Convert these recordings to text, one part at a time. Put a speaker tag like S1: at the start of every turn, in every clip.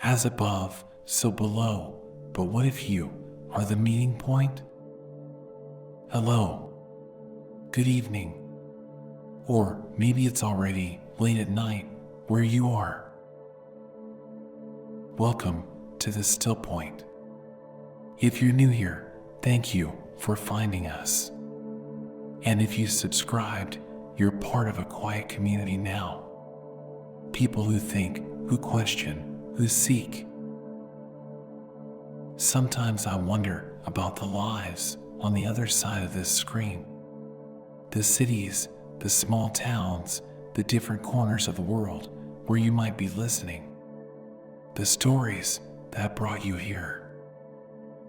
S1: As above, so below. But what if you are the meeting point? Hello. Good evening. Or maybe it's already late at night where you are. Welcome to the Still Point. If you're new here, thank you for finding us. And if you subscribed, you're part of a quiet community now. People who think, who question, who seek. Sometimes I wonder about the lives on the other side of this screen. The cities, the small towns, the different corners of the world where you might be listening. The stories that brought you here.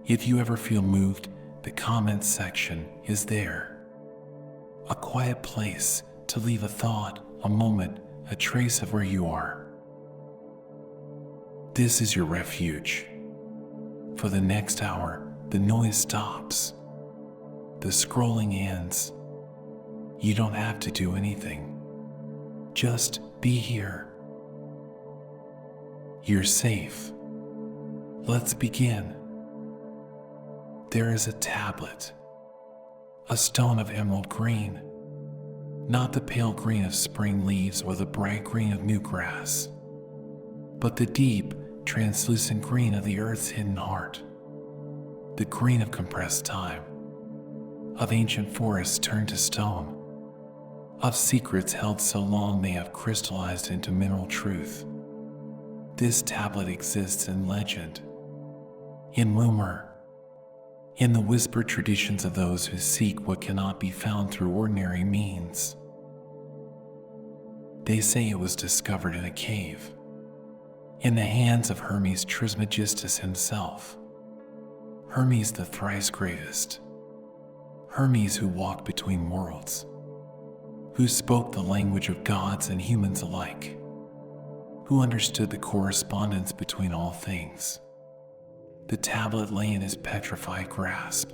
S1: If you ever feel moved, the comments section is there. A quiet place to leave a thought, a moment, a trace of where you are. This is your refuge. For the next hour, the noise stops. The scrolling ends. You don't have to do anything. Just be here. You're safe. Let's begin. There is a tablet. A stone of emerald green. Not the pale green of spring leaves or the bright green of new grass, but the deep, translucent green of the earth's hidden heart. The green of compressed time. Of ancient forests turned to stone. Of secrets held so long they have crystallized into mineral truth. This tablet exists in legend, in rumor, in the whispered traditions of those who seek what cannot be found through ordinary means. They say it was discovered in a cave, in the hands of Hermes Trismegistus himself. Hermes the thrice greatest. Hermes who walked between worlds, who spoke the language of gods and humans alike, who understood the correspondence between all things. The tablet lay in his petrified grasp,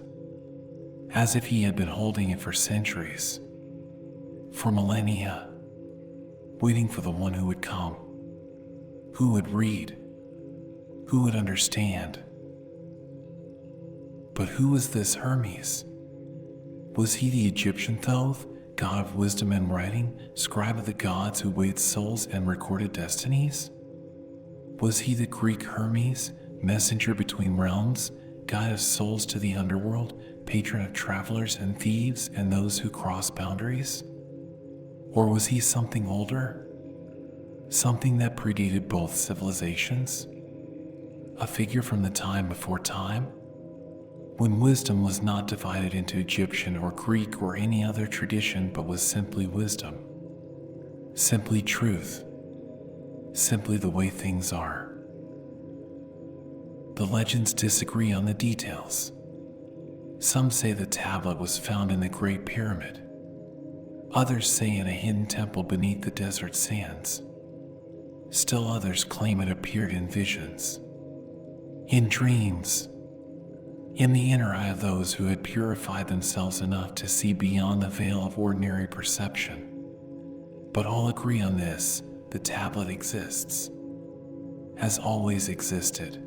S1: as if he had been holding it for centuries, for millennia, waiting for the one who would come, who would read, who would understand. But who was this Hermes? Was he the Egyptian Thoth, god of wisdom and writing, scribe of the gods who weighed souls and recorded destinies? Was he the Greek Hermes, messenger between realms, guide of souls to the underworld, patron of travelers and thieves and those who cross boundaries? Or was he something older? Something that predated both civilizations? A figure from the time before time? When wisdom was not divided into Egyptian or Greek or any other tradition but was simply wisdom. Simply truth. Simply the way things are. The legends disagree on the details. Some say the tablet was found in the Great Pyramid. Others say in a hidden temple beneath the desert sands. Still others claim it appeared in visions, in dreams, in the inner eye of those who had purified themselves enough to see beyond the veil of ordinary perception. But all agree on this: the tablet exists, has always existed,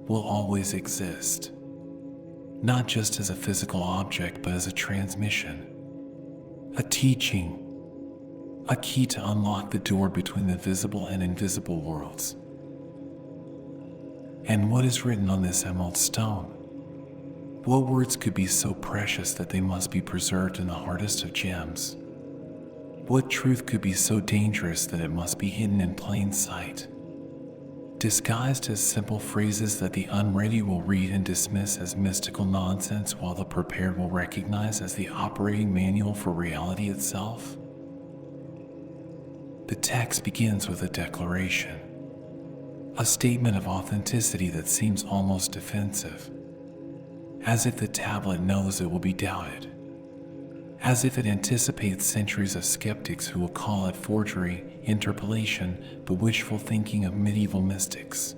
S1: will always exist, not just as a physical object but as a transmission, a teaching, a key to unlock the door between the visible and invisible worlds. And what is written on this emerald stone? What words could be so precious that they must be preserved in the hardest of gems? What truth could be so dangerous that it must be hidden in plain sight? Disguised as simple phrases that the unready will read and dismiss as mystical nonsense while the prepared will recognize as the operating manual for reality itself? The text begins with a declaration, a statement of authenticity that seems almost defensive, as if the tablet knows it will be doubted, as if it anticipates centuries of skeptics who will call it forgery, interpolation, the wishful thinking of medieval mystics.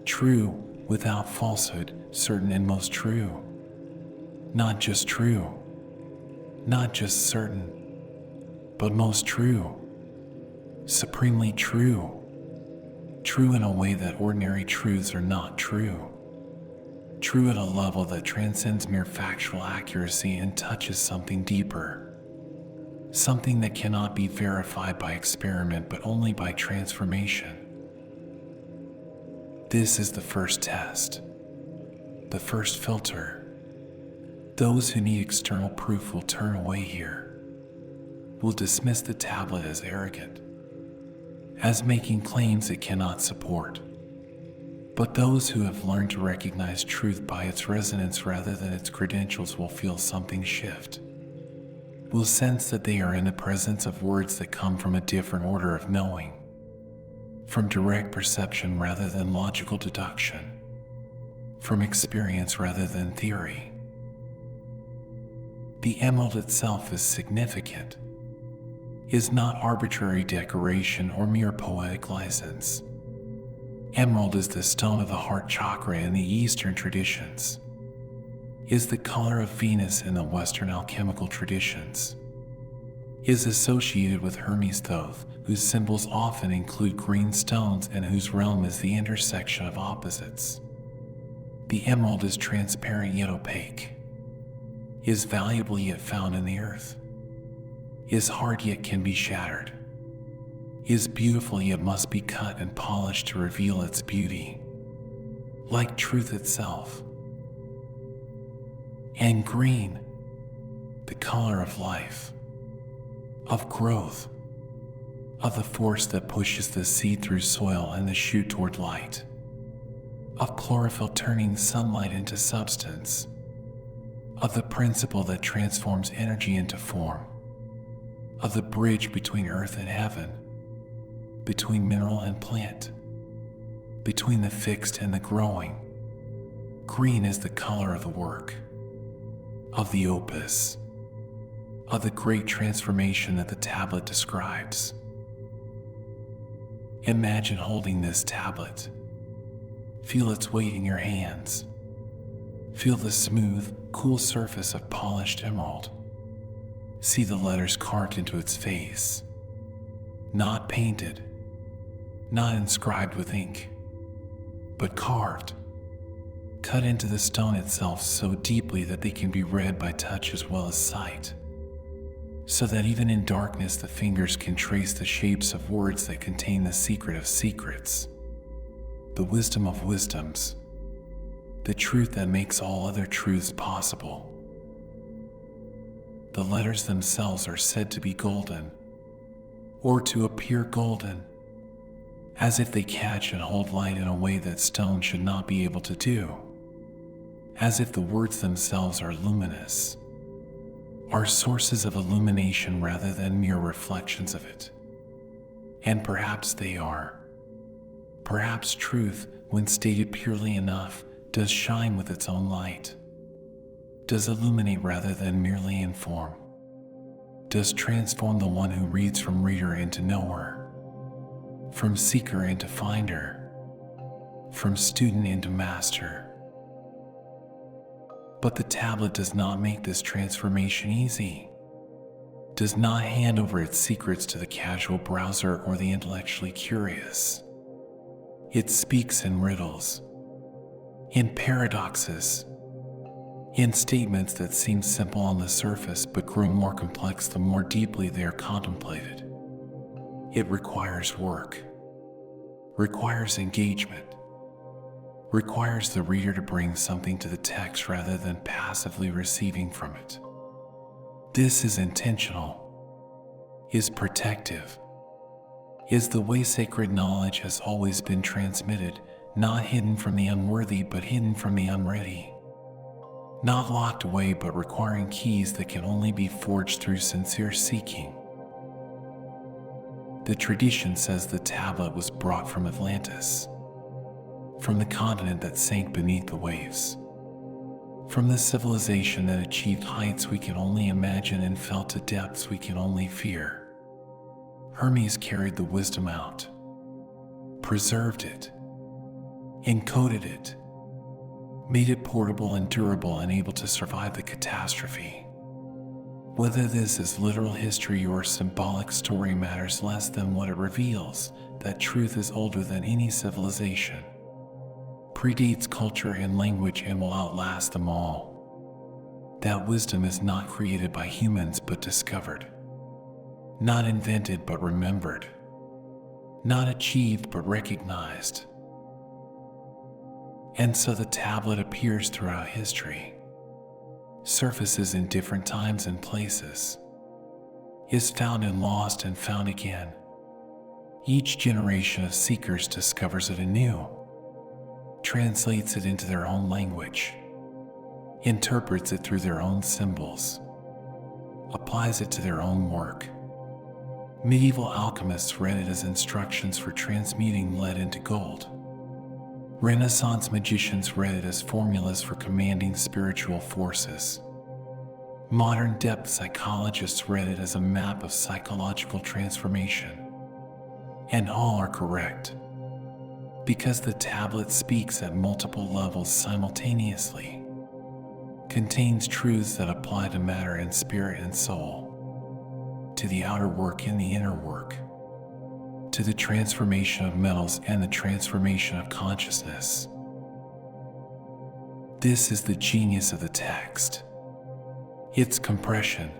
S1: True, without falsehood, certain and most true. Not just true, not just certain, but most true, supremely true, True in a way that ordinary truths are not true. True at a level that transcends mere factual accuracy and touches something deeper. Something that cannot be verified by experiment but only by transformation. This is the first test. The first filter. Those who need external proof will turn away here. Will dismiss the tablet as arrogant, as making claims it cannot support. But those who have learned to recognize truth by its resonance rather than its credentials will feel something shift. Will sense that they are in the presence of words that come from a different order of knowing, from direct perception rather than logical deduction, from experience rather than theory. The emerald itself is significant, is not arbitrary decoration or mere poetic license. Emerald is the stone of the heart chakra in the Eastern traditions, is the color of Venus in the Western alchemical traditions, is associated with Hermes Thoth, whose symbols often include green stones and whose realm is the intersection of opposites. The emerald is transparent yet opaque, is valuable yet found in the earth, is hard yet can be shattered, is beautiful yet must be cut and polished to reveal its beauty, like truth itself. And green, the color of life, of growth, of the force that pushes the seed through soil and the shoot toward light, of chlorophyll turning sunlight into substance, of the principle that transforms energy into form, of the bridge between earth and heaven, between mineral and plant, between the fixed and the growing. Green is the color of the work, of the opus, of the great transformation that the tablet describes. Imagine holding this tablet. Feel its weight in your hands. Feel the smooth, cool surface of polished emerald. See the letters carved into its face. Not painted, not inscribed with ink, but carved, cut into the stone itself so deeply that they can be read by touch as well as sight, so that even in darkness the fingers can trace the shapes of words that contain the secret of secrets, the wisdom of wisdoms, the truth that makes all other truths possible. The letters themselves are said to be golden, or to appear golden, as if they catch and hold light in a way that stone should not be able to do, as if the words themselves are luminous, are sources of illumination rather than mere reflections of it. And perhaps they are. Perhaps truth, when stated purely enough, does shine with its own light, does illuminate rather than merely inform, does transform the one who reads from reader into knower, from seeker into finder, from student into master. But the tablet does not make this transformation easy, does not hand over its secrets to the casual browser or the intellectually curious. It speaks in riddles, in paradoxes, in statements that seem simple on the surface but grow more complex the more deeply they are contemplated. It requires work, requires engagement, requires the reader to bring something to the text rather than passively receiving from it. This is intentional, is protective, is the way sacred knowledge has always been transmitted, not hidden from the unworthy but hidden from the unready. Not locked away but requiring keys that can only be forged through sincere seeking. The tradition says the tablet was brought from Atlantis, from the continent that sank beneath the waves, from the civilization that achieved heights we can only imagine and fell to depths we can only fear. Hermes carried the wisdom out, preserved it, encoded it, made it portable and durable and able to survive the catastrophe. Whether this is literal history or symbolic story matters less than what it reveals. that truth is older than any civilization, predates culture and language, and will outlast them all. That wisdom is not created by humans but discovered, not invented but remembered, not achieved but recognized. And so the tablet appears throughout history, surfaces in different times and places, is found and lost and found again. Each generation of seekers discovers it anew, translates it into their own language, interprets it through their own symbols, applies it to their own work. Medieval alchemists read it as instructions for transmuting lead into gold. Renaissance magicians read it as formulas for commanding spiritual forces. Modern depth psychologists read it as a map of psychological transformation. And all are correct, because the tablet speaks at multiple levels simultaneously, contains truths that apply to matter and spirit and soul, to the outer work and the inner work, to the transformation of metals and the transformation of consciousness. This is the genius of the text. Its compression,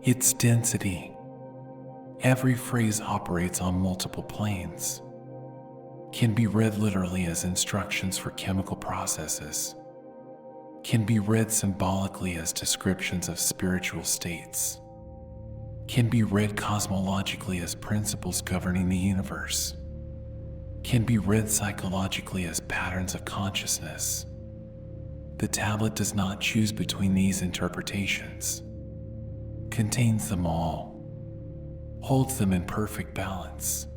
S1: its density. Every phrase operates on multiple planes, can be read literally as instructions for chemical processes, can be read symbolically as descriptions of spiritual states, can be read cosmologically as principles governing the universe, can be read psychologically as patterns of consciousness. The tablet does not choose between these interpretations, contains them all, holds them in perfect balance,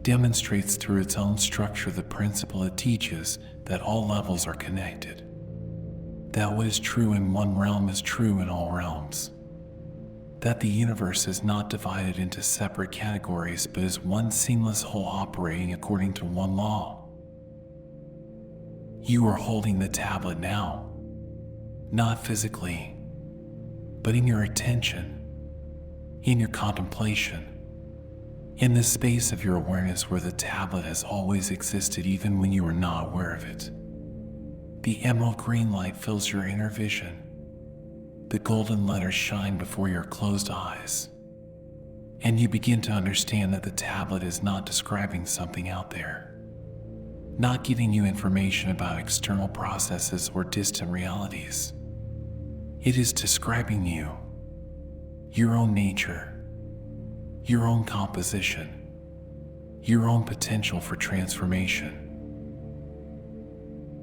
S1: demonstrates through its own structure the principle it teaches, that all levels are connected, that what is true in one realm is true in all realms, that the universe is not divided into separate categories but is one seamless whole operating according to one law. You are holding the tablet now, not physically, but in your attention, in your contemplation, in the space of your awareness where the tablet has always existed even when you are not aware of it. The emerald green light fills your inner vision. The golden letters shine before your closed eyes, and you begin to understand that the tablet is not describing something out there, not giving you information about external processes or distant realities. It is describing you, your own nature, your own composition, your own potential for transformation.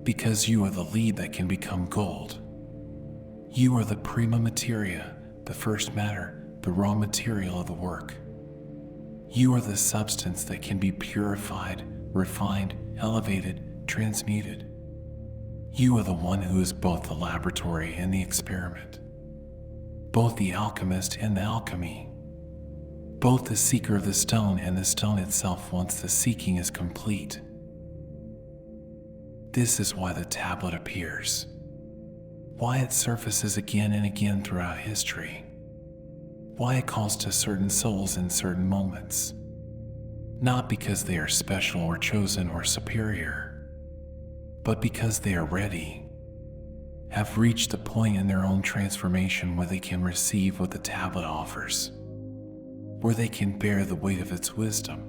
S1: Because you are the lead that can become gold. You are the prima materia, the first matter, the raw material of the work. You are the substance that can be purified, refined, elevated, transmuted. You are the one who is both the laboratory and the experiment, both the alchemist and the alchemy, both the seeker of the stone and the stone itself once the seeking is complete. This is why the tablet appears, why it surfaces again and again throughout history, why it calls to certain souls in certain moments, not because they are special or chosen or superior, but because they are ready, have reached the point in their own transformation where they can receive what the tablet offers, where they can bear the weight of its wisdom,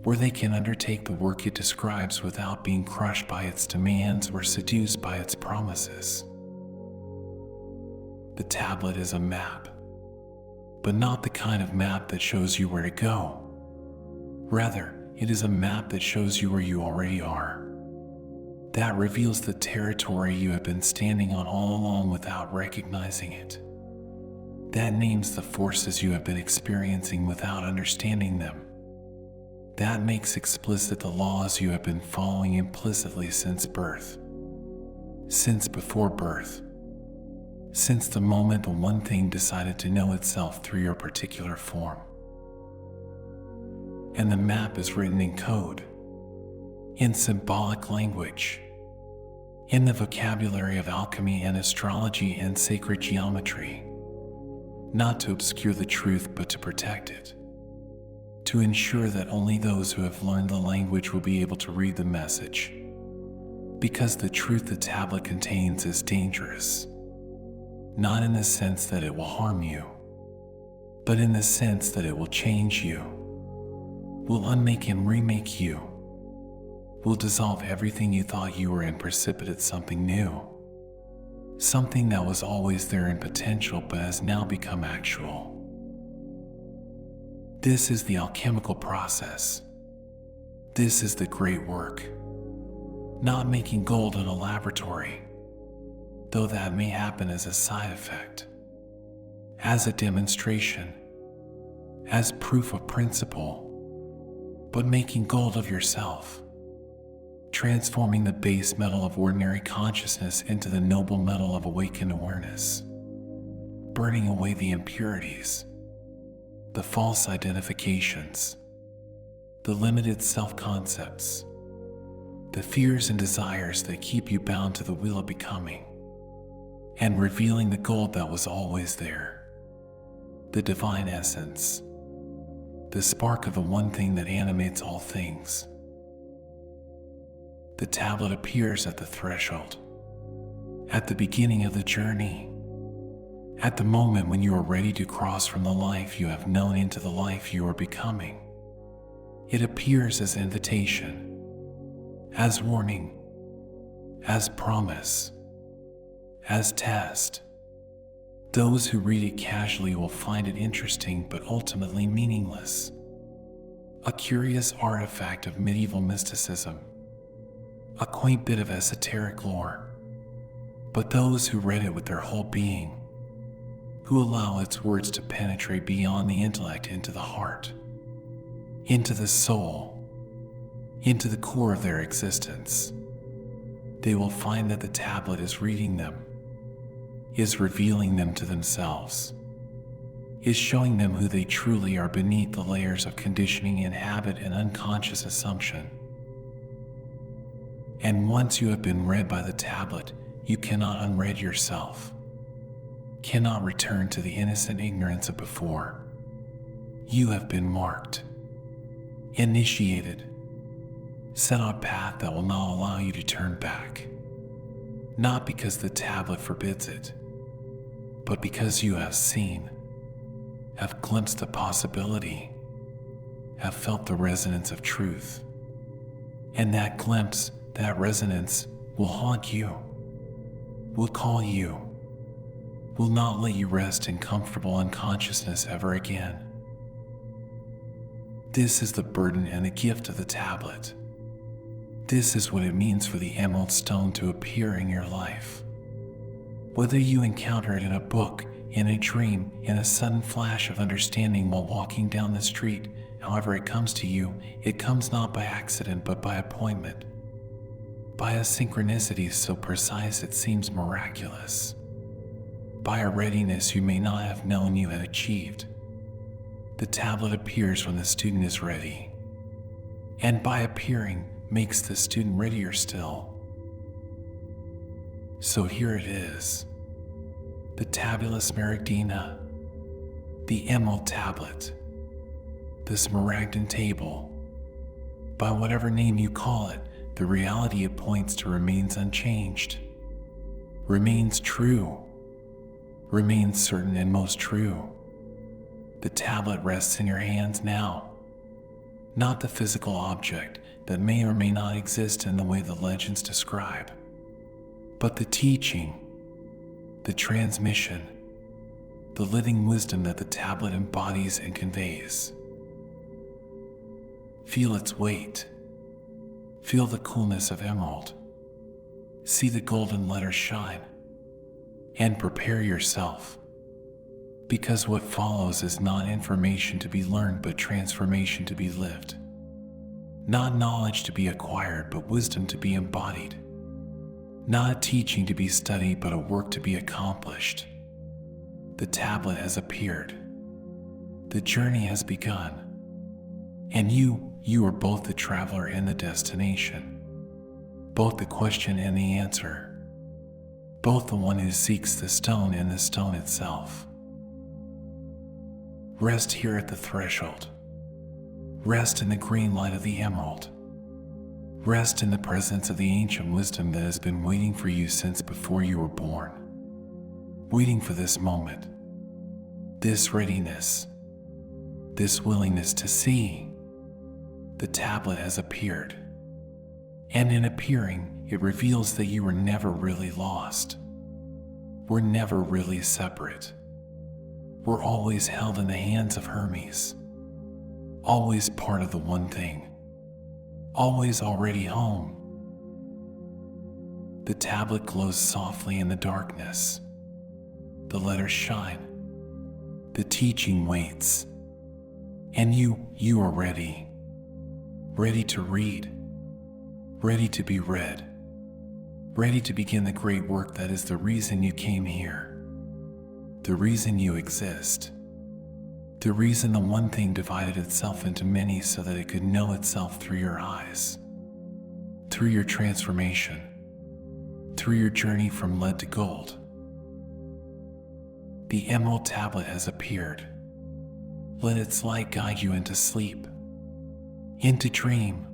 S1: where they can undertake the work it describes without being crushed by its demands or seduced by its promises. The tablet is a map, but not the kind of map that shows you where to go. Rather, it is a map that shows you where you already are. That reveals the territory you have been standing on all along without recognizing it. That names the forces you have been experiencing without understanding them. That makes explicit the laws you have been following implicitly since birth, since before birth, since the moment the one thing decided to know itself through your particular form. And the map is written in code, in symbolic language, in the vocabulary of alchemy and astrology and sacred geometry, not to obscure the truth but to protect it. to ensure that only those who have learned the language will be able to read the message. Because the truth the tablet contains is dangerous, not in the sense that it will harm you, but in the sense that it will change you, will unmake and remake you, will dissolve everything you thought you were and precipitate something new, something that was always there in potential but has now become actual. This is the alchemical process. This is the great work. Not making gold in a laboratory, though that may happen as a side effect, as a demonstration, as proof of principle, but making gold of yourself, transforming the base metal of ordinary consciousness into the noble metal of awakened awareness, burning away the impurities, the false identifications, the limited self-concepts, the fears and desires that keep you bound to the wheel of becoming, and revealing the gold that was always there, the divine essence, the spark of the one thing that animates all things. The tablet appears at the threshold, at the beginning of the journey, at the moment when you are ready to cross from the life you have known into the life you are becoming. It appears as invitation, as warning, as promise, as test. Those who read it casually will find it interesting but ultimately meaningless, a curious artifact of medieval mysticism, a quaint bit of esoteric lore. But those who read it with their whole being, who allow its words to penetrate beyond the intellect into the heart, into the soul, into the core of their existence, they will find that the tablet is reading them, is revealing them to themselves, is showing them who they truly are beneath the layers of conditioning and habit and unconscious assumption. And once you have been read by the tablet, you cannot unread yourself, cannot return to the innocent ignorance of before. You have been marked, initiated, set on a path that will not allow you to turn back, not because the tablet forbids it, but because you have seen, have glimpsed the possibility, have felt the resonance of truth. And that glimpse, that resonance, will haunt you, will call you, will not let you rest in comfortable unconsciousness ever again. This is the burden and the gift of the tablet. This is what it means for the emerald stone to appear in your life. Whether you encounter it in a book, in a dream, in a sudden flash of understanding while walking down the street, however it comes to you, it comes not by accident but by appointment, by a synchronicity so precise it seems miraculous, by a readiness you may not have known you had achieved. The tablet appears when the student is ready, and by appearing, makes the student readier still. So here it is, the tabula smaragdina, the emerald tablet, the smaragdine table. By whatever name you call it, the reality it points to remains unchanged, remains true, remains certain and most true. The tablet rests in your hands now, not the physical object that may or may not exist in the way the legends describe, but the teaching, the transmission, the living wisdom that the tablet embodies and conveys. Feel its weight. Feel the coolness of emerald. See the golden letters shine. And prepare yourself, because what follows is not information to be learned but transformation to be lived. Not knowledge to be acquired, but wisdom to be embodied. Not a teaching to be studied, but a work to be accomplished. The tablet has appeared. The journey has begun. And you are both the traveler and the destination. Both the question and the answer. Both the one who seeks the stone and the stone itself. Rest here at the threshold. Rest in the green light of the emerald. Rest in the presence of the ancient wisdom that has been waiting for you since before you were born. Waiting for this moment, this readiness, this willingness to see. The tablet has appeared, and in appearing, it reveals that you were never really lost. We're never really separate. We're always held in the hands of Hermes, always part of the one thing, always already home. The tablet glows softly in the darkness. The letters shine. The teaching waits. And you are ready. Ready to read. Ready to be read. Ready to begin the great work that is the reason you came here. The reason you exist. The reason the one thing divided itself into many so that it could know itself through your eyes. Through your transformation. Through your journey from lead to gold. The emerald tablet has appeared. Let its light guide you into sleep, into dream,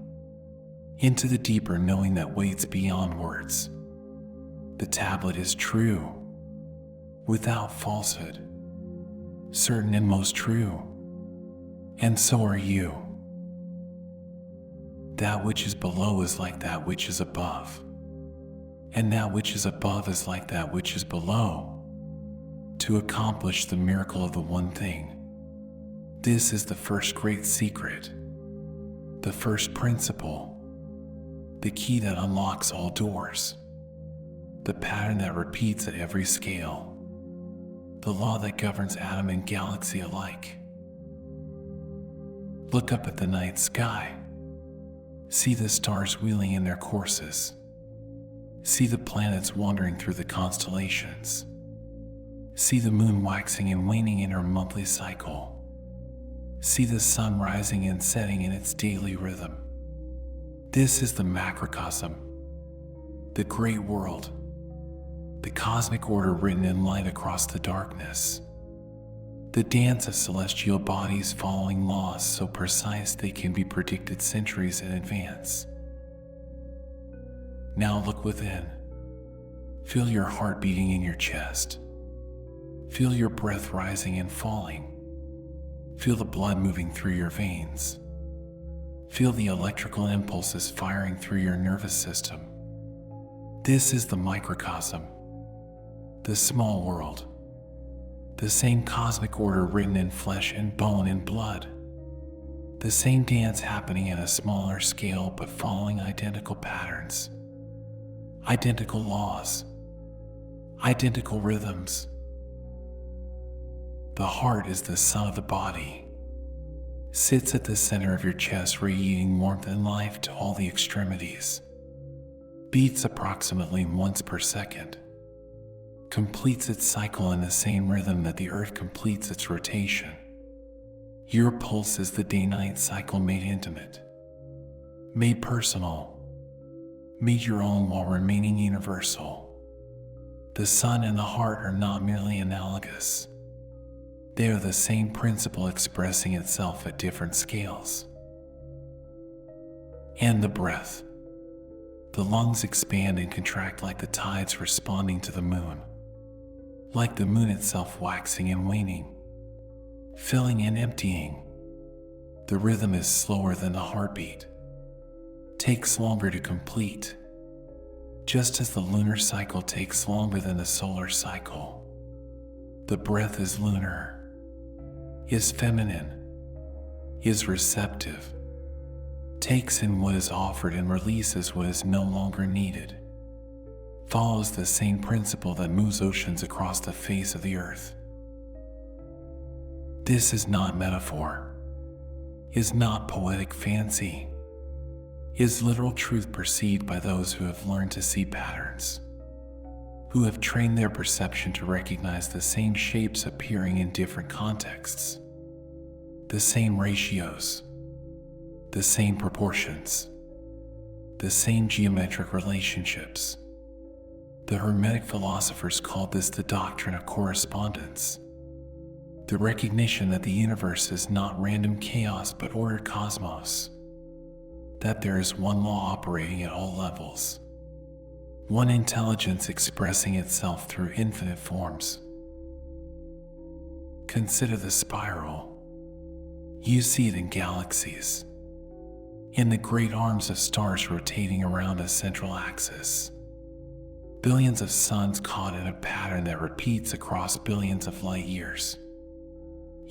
S1: into the deeper knowing that waits beyond words. The tablet is true, without falsehood, certain and most true, and so are you. That which is below is like that which is above, and that which is above is like that which is below. To accomplish the miracle of the one thing. This is the first great secret, the first principle, the key that unlocks all doors, the pattern that repeats at every scale, the law that governs atom and galaxy alike. Look up at the night sky. See the stars wheeling in their courses. See the planets wandering through the constellations. See the moon waxing and waning in her monthly cycle. See the sun rising and setting in its daily rhythm. This is the macrocosm, the great world, the cosmic order written in light across the darkness. The dance of celestial bodies following laws so precise they can be predicted centuries in advance. Now look within. Feel your heart beating in your chest. Feel your breath rising and falling. Feel the blood moving through your veins. Feel the electrical impulses firing through your nervous system. This is the microcosm, the small world, the same cosmic order written in flesh and bone and blood, the same dance happening at a smaller scale but following identical patterns, identical laws, identical rhythms. The heart is the sun of the body, sits at the center of your chest radiating warmth and life to all the extremities, beats approximately once per second, completes its cycle in the same rhythm that the earth completes its rotation. Your pulse is the day-night cycle made intimate, made personal, made your own while remaining universal. The sun and the heart are not merely analogous. They are the same principle expressing itself at different scales. And the breath. The lungs expand and contract like the tides responding to the moon, like the moon itself waxing and waning, filling and emptying. The rhythm is slower than the heartbeat, takes longer to complete, just as the lunar cycle takes longer than the solar cycle. The breath is lunar, is feminine, is receptive, takes in what is offered and releases what is no longer needed, follows the same principle that moves oceans across the face of the earth. This is not metaphor, is not poetic fancy, is literal truth perceived by those who have learned to see patterns, who have trained their perception to recognize the same shapes appearing in different contexts, the same ratios, the same proportions, the same geometric relationships. The Hermetic philosophers called this the doctrine of correspondence. The recognition that the universe is not random chaos but ordered cosmos. That there is one law operating at all levels. One intelligence expressing itself through infinite forms. Consider the spiral. You see it in galaxies. In the great arms of stars rotating around a central axis. Billions of suns caught in a pattern that repeats across billions of light years.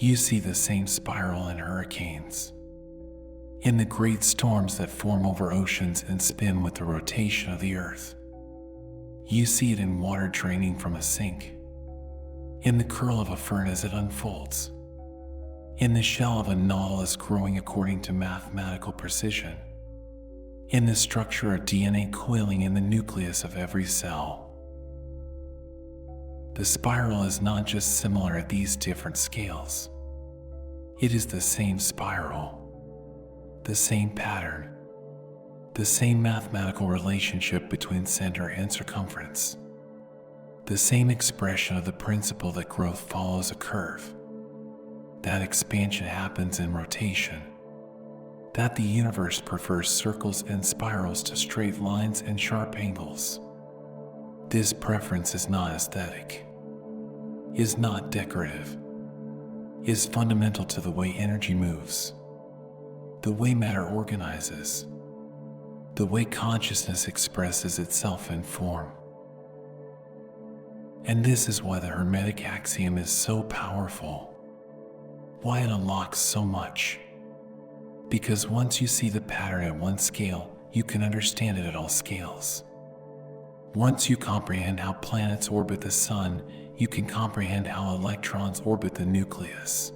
S1: You see the same spiral in hurricanes. In the great storms that form over oceans and spin with the rotation of the earth. You see it in water draining from a sink. In the curl of a fern as it unfolds. In the shell of a nautilus growing according to mathematical precision. In the structure of DNA coiling in the nucleus of every cell. The spiral is not just similar at these different scales. It is the same spiral, the same pattern, the same mathematical relationship between center and circumference, the same expression of the principle that growth follows a curve, that expansion happens in rotation, that the universe prefers circles and spirals to straight lines and sharp angles. This preference is not aesthetic, is not decorative, is fundamental to the way energy moves, the way matter organizes, the way consciousness expresses itself in form. And this is why the Hermetic axiom is so powerful, why it unlocks so much. Because once you see the pattern at one scale, you can understand it at all scales. Once you comprehend how planets orbit the sun, you can comprehend how electrons orbit the nucleus.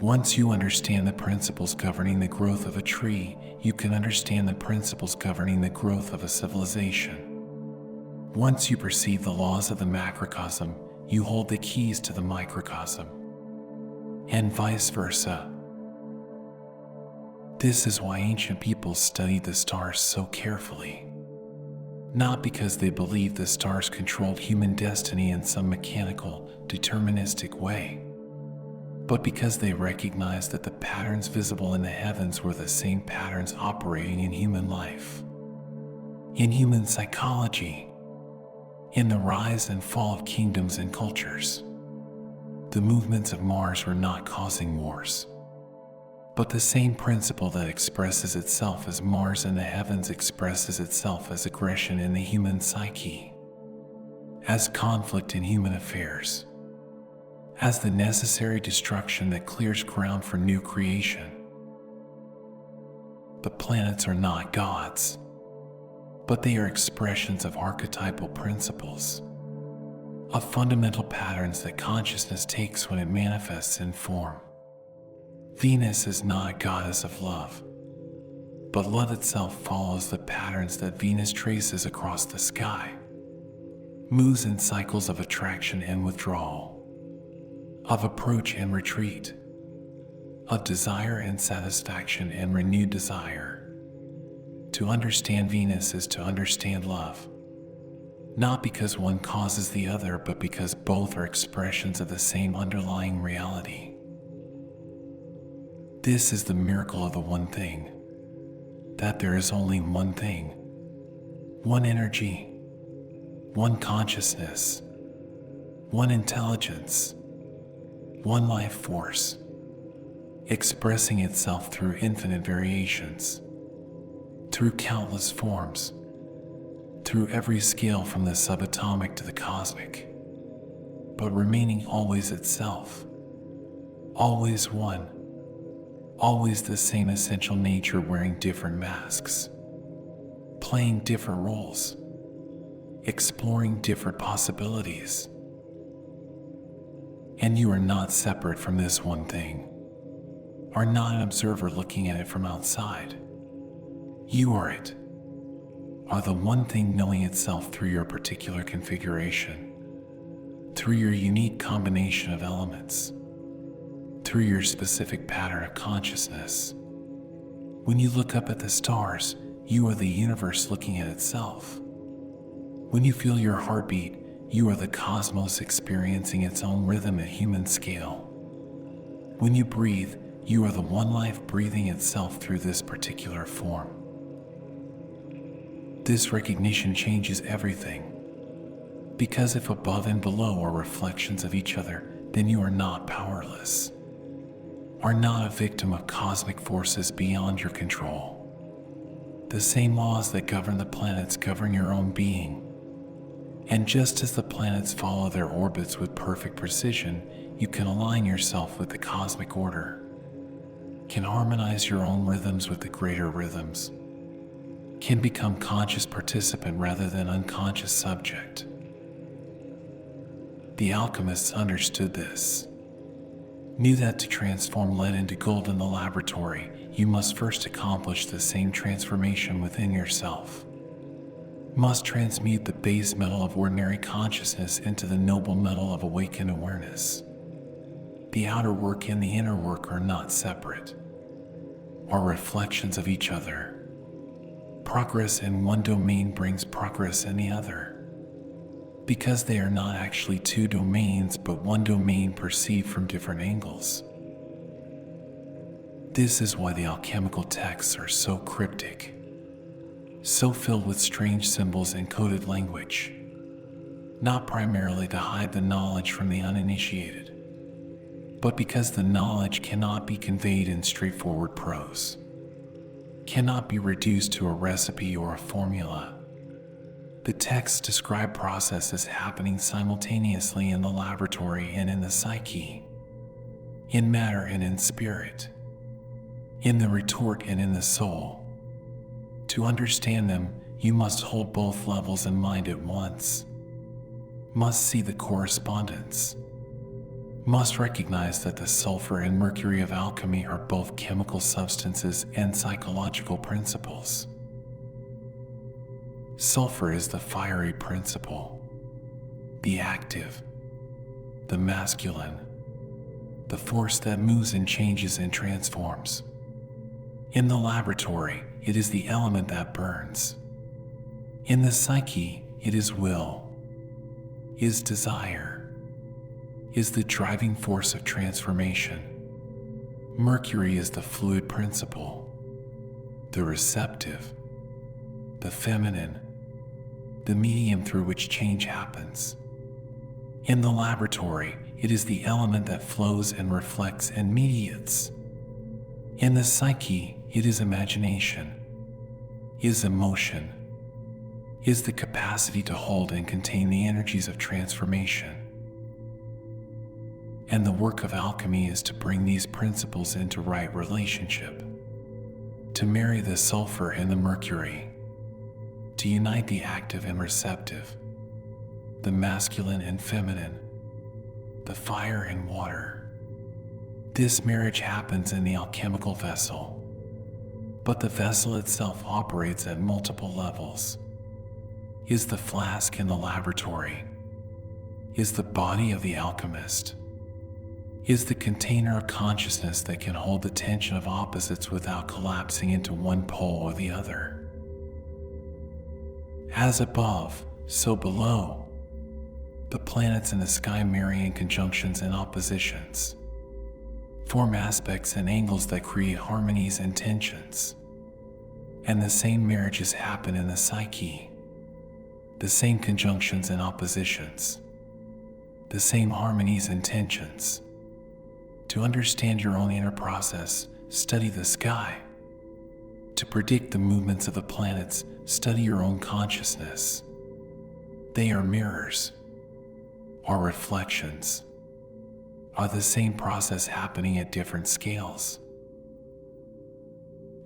S1: Once you understand the principles governing the growth of a tree, you can understand the principles governing the growth of a civilization. Once you perceive the laws of the macrocosm, you hold the keys to the microcosm. And vice versa. This is why ancient peoples studied the stars so carefully. Not because they believed the stars controlled human destiny in some mechanical, deterministic way, but because they recognized that the patterns visible in the heavens were the same patterns operating in human life, in human psychology, in the rise and fall of kingdoms and cultures. The movements of Mars were not causing wars, but the same principle that expresses itself as Mars in the heavens expresses itself as aggression in the human psyche, as conflict in human affairs, as the necessary destruction that clears ground for new creation. The planets are not gods, but they are expressions of archetypal principles, of fundamental patterns that consciousness takes when it manifests in form. Venus is not a goddess of love, but love itself follows the patterns that Venus traces across the sky, moves in cycles of attraction and withdrawal, of approach and retreat, of desire and satisfaction and renewed desire. To understand Venus is to understand love, not because one causes the other, but because both are expressions of the same underlying reality. This is the miracle of the one thing, that there is only one thing, one energy, one consciousness, one intelligence, one life force, expressing itself through infinite variations, through countless forms, through every scale from the subatomic to the cosmic, but remaining always itself, always one. Always the same essential nature wearing different masks, playing different roles, exploring different possibilities. And you are not separate from this one thing, are not an observer looking at it from outside. You are it, are the one thing knowing itself through your particular configuration, through your unique combination of elements, through your specific pattern of consciousness. When you look up at the stars, you are the universe looking at itself. When you feel your heartbeat, you are the cosmos experiencing its own rhythm at human scale. When you breathe, you are the one life breathing itself through this particular form. This recognition changes everything. Because if above and below are reflections of each other, then you are not powerless, are not a victim of cosmic forces beyond your control. The same laws that govern the planets govern your own being. And just as the planets follow their orbits with perfect precision, you can align yourself with the cosmic order, can harmonize your own rhythms with the greater rhythms, can become conscious participant rather than unconscious subject. The alchemists understood this, knew that to transform lead into gold in the laboratory, you must first accomplish the same transformation within yourself. Must transmute the base metal of ordinary consciousness into the noble metal of awakened awareness. The outer work and the inner work are not separate, are reflections of each other. Progress in one domain brings progress in the other, because they are not actually two domains but one domain perceived from different angles. This is why the alchemical texts are so cryptic, so filled with strange symbols and coded language, not primarily to hide the knowledge from the uninitiated, but because the knowledge cannot be conveyed in straightforward prose, cannot be reduced to a recipe or a formula. The texts describe processes happening simultaneously in the laboratory and in the psyche, in matter and in spirit, in the retort and in the soul. To understand them, you must hold both levels in mind at once, must see the correspondence, must recognize that the sulfur and mercury of alchemy are both chemical substances and psychological principles. Sulfur is the fiery principle, the active, the masculine, the force that moves and changes and transforms. In the laboratory, it is the element that burns. In the psyche, it is will, is desire, is the driving force of transformation. Mercury is the fluid principle, the receptive, the feminine, the medium through which change happens. In the laboratory, it is the element that flows and reflects and mediates. In the psyche, it is imagination, is emotion, is the capacity to hold and contain the energies of transformation. And the work of alchemy is to bring these principles into right relationship, to marry the sulfur and the mercury, to unite the active and receptive, the masculine and feminine, the fire and water. This marriage happens in the alchemical vessel, but the vessel itself operates at multiple levels. Is the flask in the laboratory, is the body of the alchemist, is the container of consciousness that can hold the tension of opposites without collapsing into one pole or the other. As above, so below. The planets in the sky marry in conjunctions and oppositions, form aspects and angles that create harmonies and tensions. And the same marriages happen in the psyche, the same conjunctions and oppositions, the same harmonies and tensions. To understand your own inner process, study the sky. To predict the movements of the planets, study your own consciousness. They are mirrors, are reflections, are the same process happening at different scales.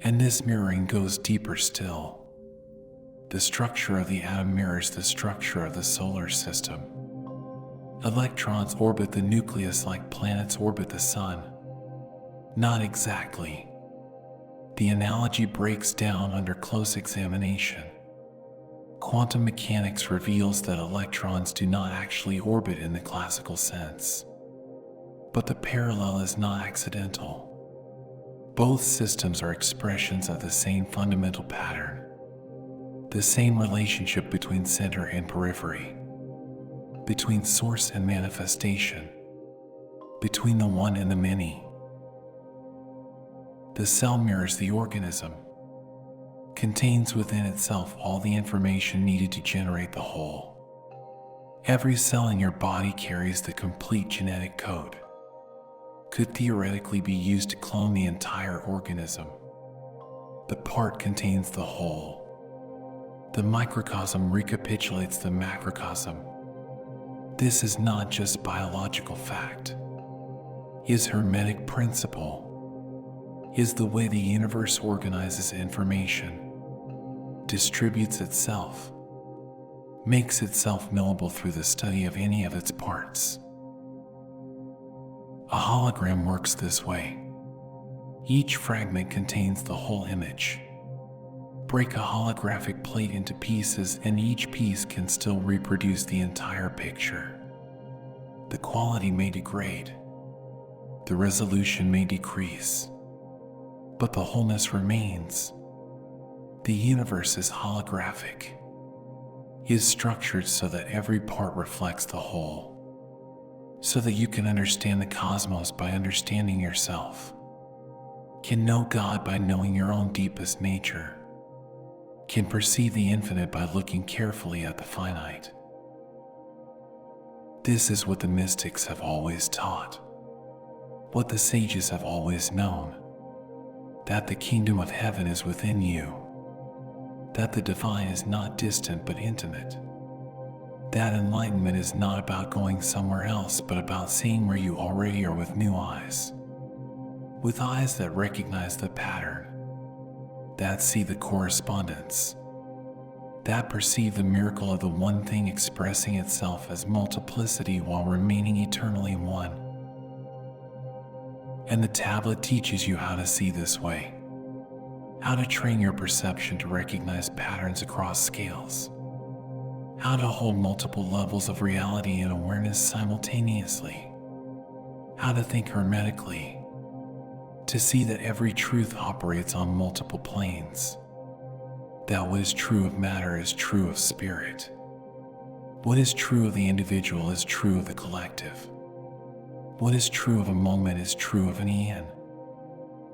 S1: And this mirroring goes deeper still. The structure of the atom mirrors the structure of the solar system. Electrons orbit the nucleus like planets orbit the sun. Not exactly. The analogy breaks down under close examination. Quantum mechanics reveals that electrons do not actually orbit in the classical sense. But the parallel is not accidental. Both systems are expressions of the same fundamental pattern, the same relationship between center and periphery, between source and manifestation, between the one and the many. The cell mirrors the organism, contains within itself all the information needed to generate the whole. Every cell in your body carries the complete genetic code, could theoretically be used to clone the entire organism. The part contains the whole. The microcosm recapitulates the macrocosm. This is not just biological fact. Is Hermetic principle. Is the way the universe organizes information, distributes itself, makes itself knowable through the study of any of its parts. A hologram works this way. Each fragment contains the whole image. Break a holographic plate into pieces and each piece can still reproduce the entire picture. The quality may degrade. The resolution may decrease. But the wholeness remains. The universe is holographic, is structured so that every part reflects the whole, so that you can understand the cosmos by understanding yourself, can know God by knowing your own deepest nature, can perceive the infinite by looking carefully at the finite. This is what the mystics have always taught, what the sages have always known. That the kingdom of heaven is within you, that the divine is not distant but intimate, that enlightenment is not about going somewhere else but about seeing where you already are with new eyes, with eyes that recognize the pattern, that see the correspondence, that perceive the miracle of the one thing expressing itself as multiplicity while remaining eternally one. And the tablet teaches you how to see this way, how to train your perception to recognize patterns across scales, how to hold multiple levels of reality and awareness simultaneously, how to think hermetically, to see that every truth operates on multiple planes, that what is true of matter is true of spirit, what is true of the individual is true of the collective. What is true of a moment is true of an eon.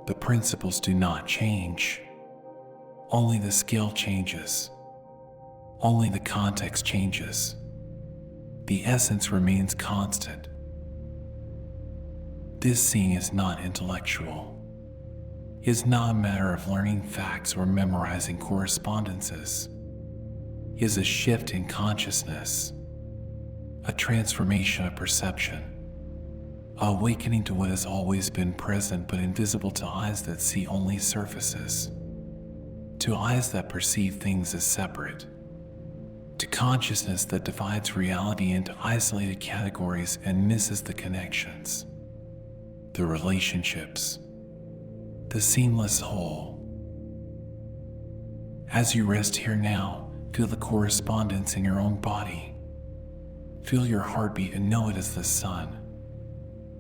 S1: The principles do not change. Only the scale changes. Only the context changes. The essence remains constant. This seeing is not intellectual. It is not a matter of learning facts or memorizing correspondences. It is a shift in consciousness, a transformation of perception. Awakening to what has always been present but invisible to eyes that see only surfaces, to eyes that perceive things as separate, to consciousness that divides reality into isolated categories and misses the connections, the relationships, the seamless whole. As you rest here now, feel the correspondence in your own body. Feel your heartbeat and know it as the sun.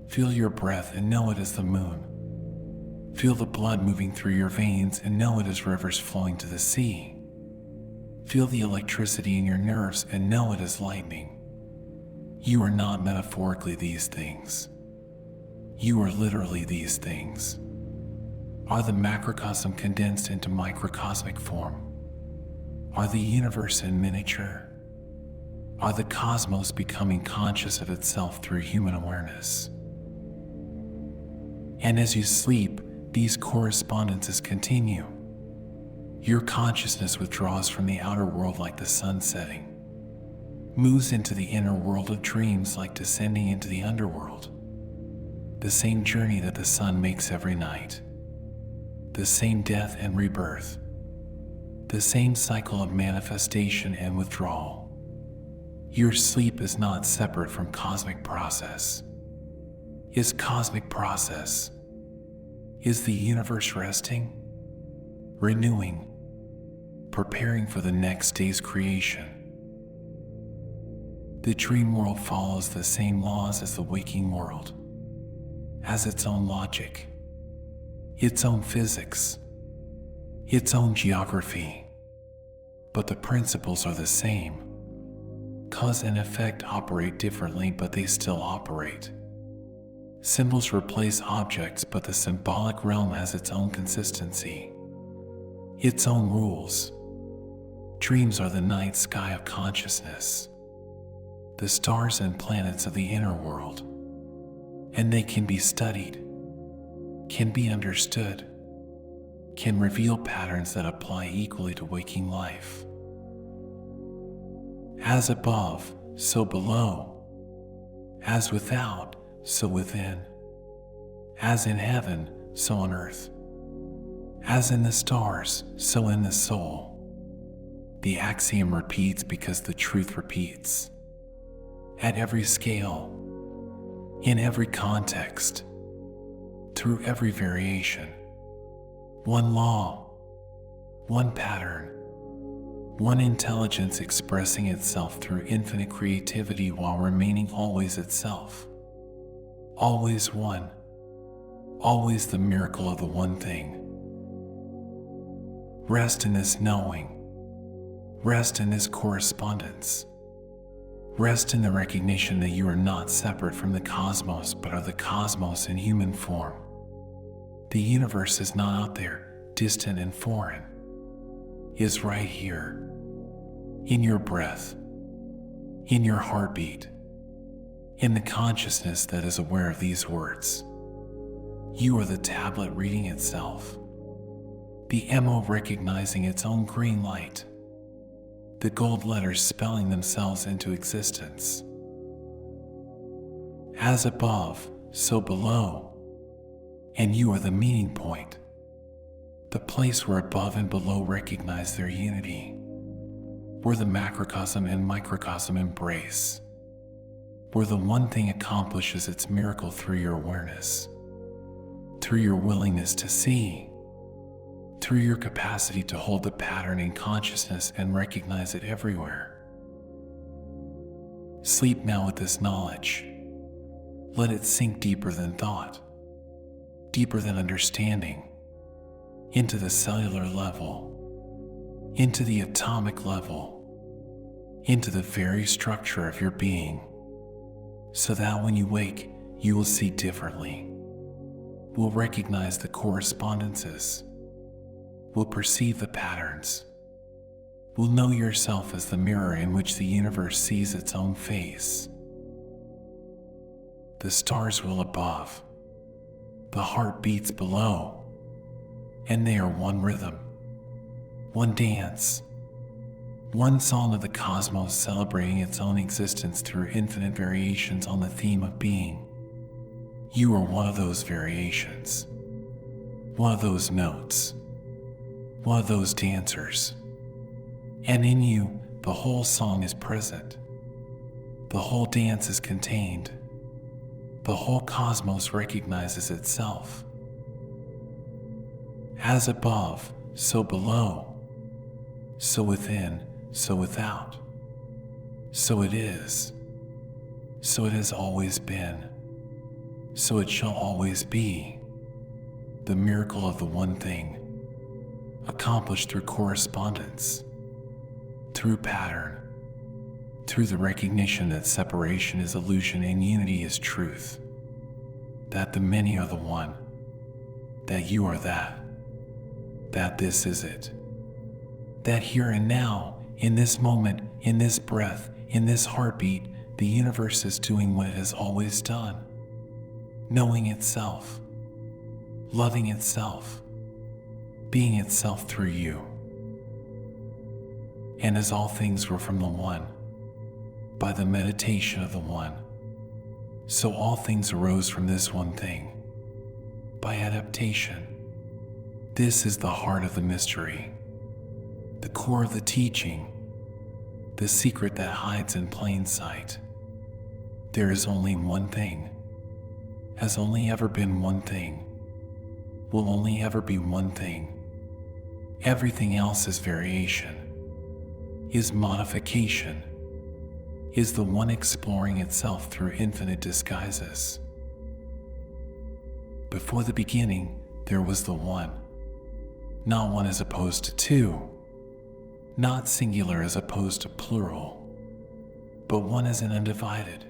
S1: Feel your breath and know it as the moon. Feel the blood moving through your veins and know it as rivers flowing to the sea. Feel the electricity in your nerves and know it as lightning. You are not metaphorically these things. You are literally these things. Are the macrocosm condensed into microcosmic form? Are the universe in miniature? Are the cosmos becoming conscious of itself through human awareness? And as you sleep, these correspondences continue. Your consciousness withdraws from the outer world like the sun setting, moves into the inner world of dreams like descending into the underworld. The same journey that the sun makes every night. The same death and rebirth. The same cycle of manifestation and withdrawal. Your sleep is not separate from cosmic process. Is cosmic process? Is the universe resting, renewing, preparing for the next day's creation? The dream world follows the same laws as the waking world, has its own logic, its own physics, its own geography, but the principles are the same. Cause and effect operate differently, but they still operate. Symbols replace objects, but the symbolic realm has its own consistency, its own rules. Dreams are the night sky of consciousness, the stars and planets of the inner world, and they can be studied, can be understood, can reveal patterns that apply equally to waking life. As above, so below. As without, so within. As in heaven, so on earth. As in the stars, so in the soul. The axiom repeats because the truth repeats. At every scale, in every context, through every variation. One law, one pattern, one intelligence expressing itself through infinite creativity while remaining always itself. Always one, always the miracle of the one thing. Rest in this knowing, rest in this correspondence, rest in the recognition that you are not separate from the cosmos but are the cosmos in human form. The universe is not out there, distant and foreign. It is right here, in your breath, in your heartbeat, in the consciousness that is aware of these words. You are the tablet reading itself, the MO recognizing its own green light, the gold letters spelling themselves into existence. As above, so below, and you are the meeting point, the place where above and below recognize their unity, where the macrocosm and microcosm embrace, where the one thing accomplishes its miracle through your awareness, through your willingness to see, through your capacity to hold the pattern in consciousness and recognize it everywhere. Sleep now with this knowledge. Let it sink deeper than thought, deeper than understanding, into the cellular level, into the atomic level, into the very structure of your being, so that when you wake, you will see differently, will recognize the correspondences, will perceive the patterns, will know yourself as the mirror in which the universe sees its own face. The stars will above, the heart beats below, and they are one rhythm, one dance, one song of the cosmos celebrating its own existence through infinite variations on the theme of being. You are one of those variations, one of those notes, one of those dancers. And in you, the whole song is present. The whole dance is contained. The whole cosmos recognizes itself. As above, so below. So within, so without. So it is. So it has always been. So it shall always be. The miracle of the one thing, accomplished through correspondence, through pattern, through the recognition that separation is illusion and unity is truth, that the many are the one, that you are that this is it, that here and now, in this moment, in this breath, in this heartbeat, the universe is doing what it has always done, knowing itself, loving itself, being itself through you. And as all things were from the one, by the meditation of the one, so all things arose from this one thing, by adaptation. This is the heart of the mystery, the core of the teaching, the secret that hides in plain sight. There is only one thing, has only ever been one thing, will only ever be one thing. Everything else is variation, is modification, is the one exploring itself through infinite disguises. Before the beginning, there was the one. Not one as opposed to two, not singular as opposed to plural, but one as an undivided,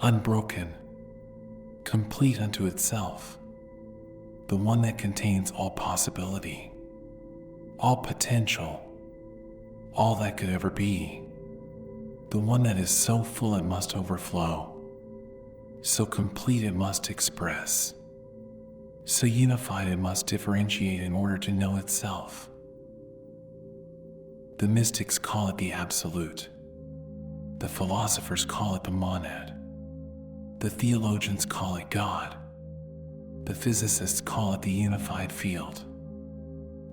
S1: unbroken, complete unto itself, the one that contains all possibility, all potential, all that could ever be, the one that is so full it must overflow, so complete it must express, so unified it must differentiate in order to know itself. The mystics call it the absolute. The philosophers call it the monad. The theologians call it God. The physicists call it the unified field.